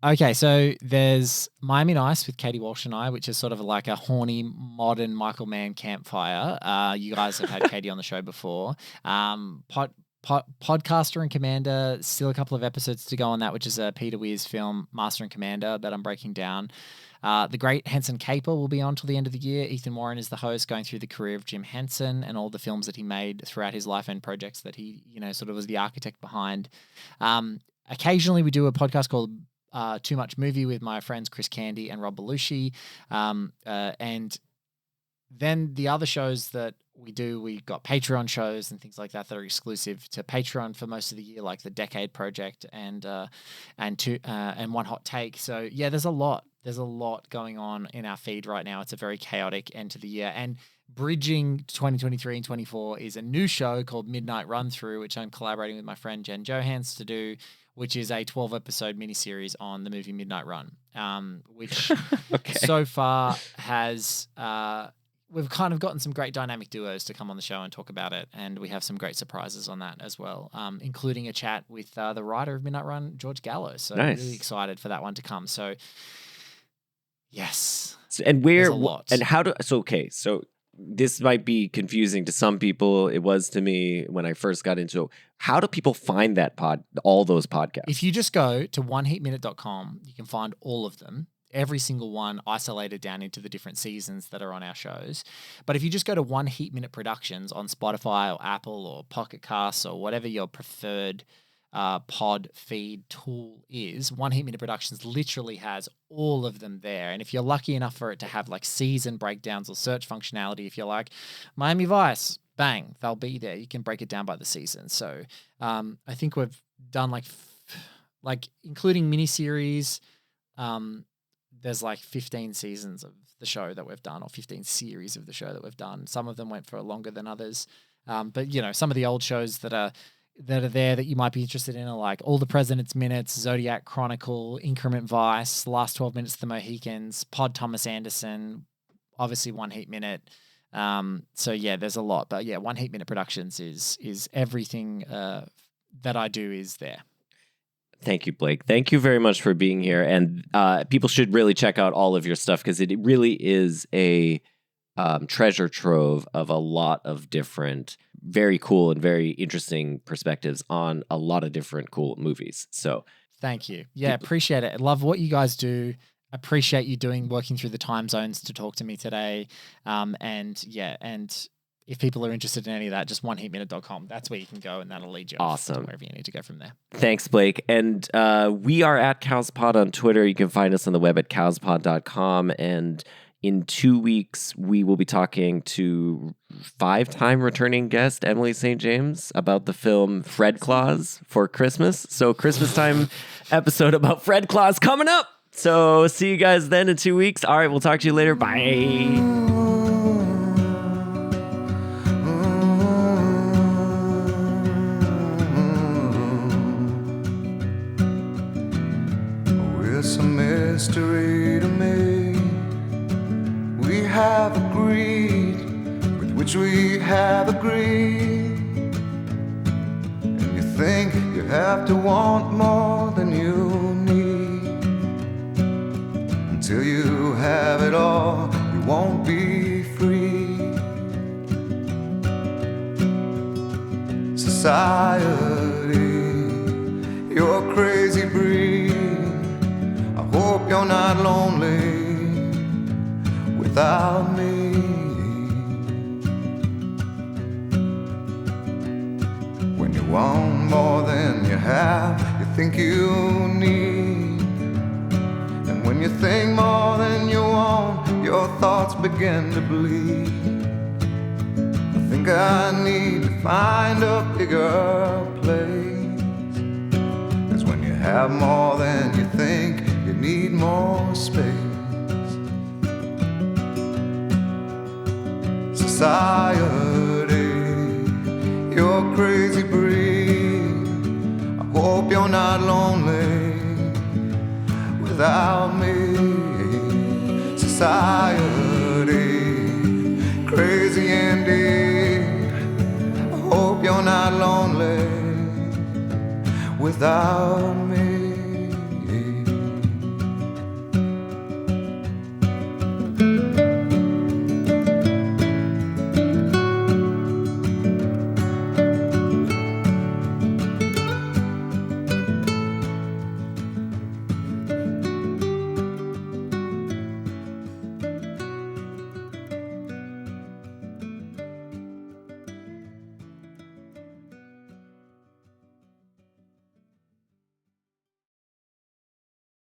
S6: Okay, so there's Miami Nice with Katie Walsh and I, which is sort of like a horny, modern Michael Mann campfire. You guys have had Katie on the show before. Podcaster and Commander, still a couple of episodes to go on that, which is a Peter Weir's film, Master and Commander, that I'm breaking down. The great Henson Caper will be on till the end of the year. Ethan Warren is the host, going through the career of Jim Henson and all the films that he made throughout his life and projects that he, sort of was the architect behind. Occasionally we do a podcast called Too Much Movie with my friends Chris Candy and Rob Belushi. And then the other shows that we do, we got Patreon shows and things like that are exclusive to Patreon for most of the year, like the Decade Project and One Hot Take. So yeah, there's a lot going on in our feed right now. It's a very chaotic end to the year. And bridging 2023 and 24 is a new show called Midnight Run Through, which I'm collaborating with my friend Jen Johans to do, which is a 12-episode miniseries on the movie Midnight Run, which so far has... we've kind of gotten some great dynamic duos to come on the show and talk about it, and we have some great surprises on that as well, including a chat with the writer of Midnight Run, George Gallo. So
S2: nice.
S6: Really excited for that one to come. So yes.
S2: So, and where,
S6: there's a lot.
S2: And how do, so this might be confusing to some people. It was to me when I first got into it. How do people find all those podcasts?
S6: If you just go to oneheatminute.com, you can find all of them. Every single one isolated down into the different seasons that are on our shows. But if you just go to One Heat Minute Productions on Spotify or Apple or Pocket Casts or whatever your preferred pod feed tool is, One Heat Minute Productions literally has all of them there. And if you're lucky enough for it to have like season breakdowns or search functionality, if you're like Miami Vice, bang, they'll be there. You can break it down by the season. So I think we've done like including miniseries, there's like 15 seasons of the show that we've done, or 15 series of the show that we've done. Some of them went for longer than others. But some of the old shows that are there that you might be interested in are like All the President's Minutes, Zodiac Chronicle, Increment Vice, Last 12 Minutes of the Mohicans, Pod Thomas Anderson, obviously One Heat Minute. So yeah, there's a lot. But yeah, One Heat Minute Productions is everything that I do is there.
S2: Thank you, Blake. Thank you very much for being here. And people should really check out all of your stuff because it really is a treasure trove of a lot of different, very cool and very interesting perspectives on a lot of different cool movies. So
S6: thank you. Yeah, appreciate it. I love what you guys do. Appreciate you working through the time zones to talk to me today. And if people are interested in any of that, just oneheatminute.com. That's where you can go, and that'll lead you
S2: awesome
S6: to wherever you need to go from there.
S2: Thanks, Blake. And we are at CowsPod on Twitter. You can find us on the web at cowspod.com. And in 2 weeks, we will be talking to 5-time returning guest Emily St. James about the film Fred Claus for Christmas. So Christmas time episode about Fred Claus coming up. So see you guys then in 2 weeks. All right, we'll talk to you later. Bye.
S11: It's a mystery to me. We have agreed with which we have agreed. And you think you have to want more than you need. Until you have it all, you won't be free. Society, you're crazy breed. Hope you're not lonely without me. When you want more than you have, you think you need. And when you think more than you want, your thoughts begin to bleed. I think I need to find a bigger place. 'Cause when you have more than you think, you need more space. Society, you're crazy breed. I hope you're not lonely without me. Society, crazy indeed. I hope you're not lonely without me.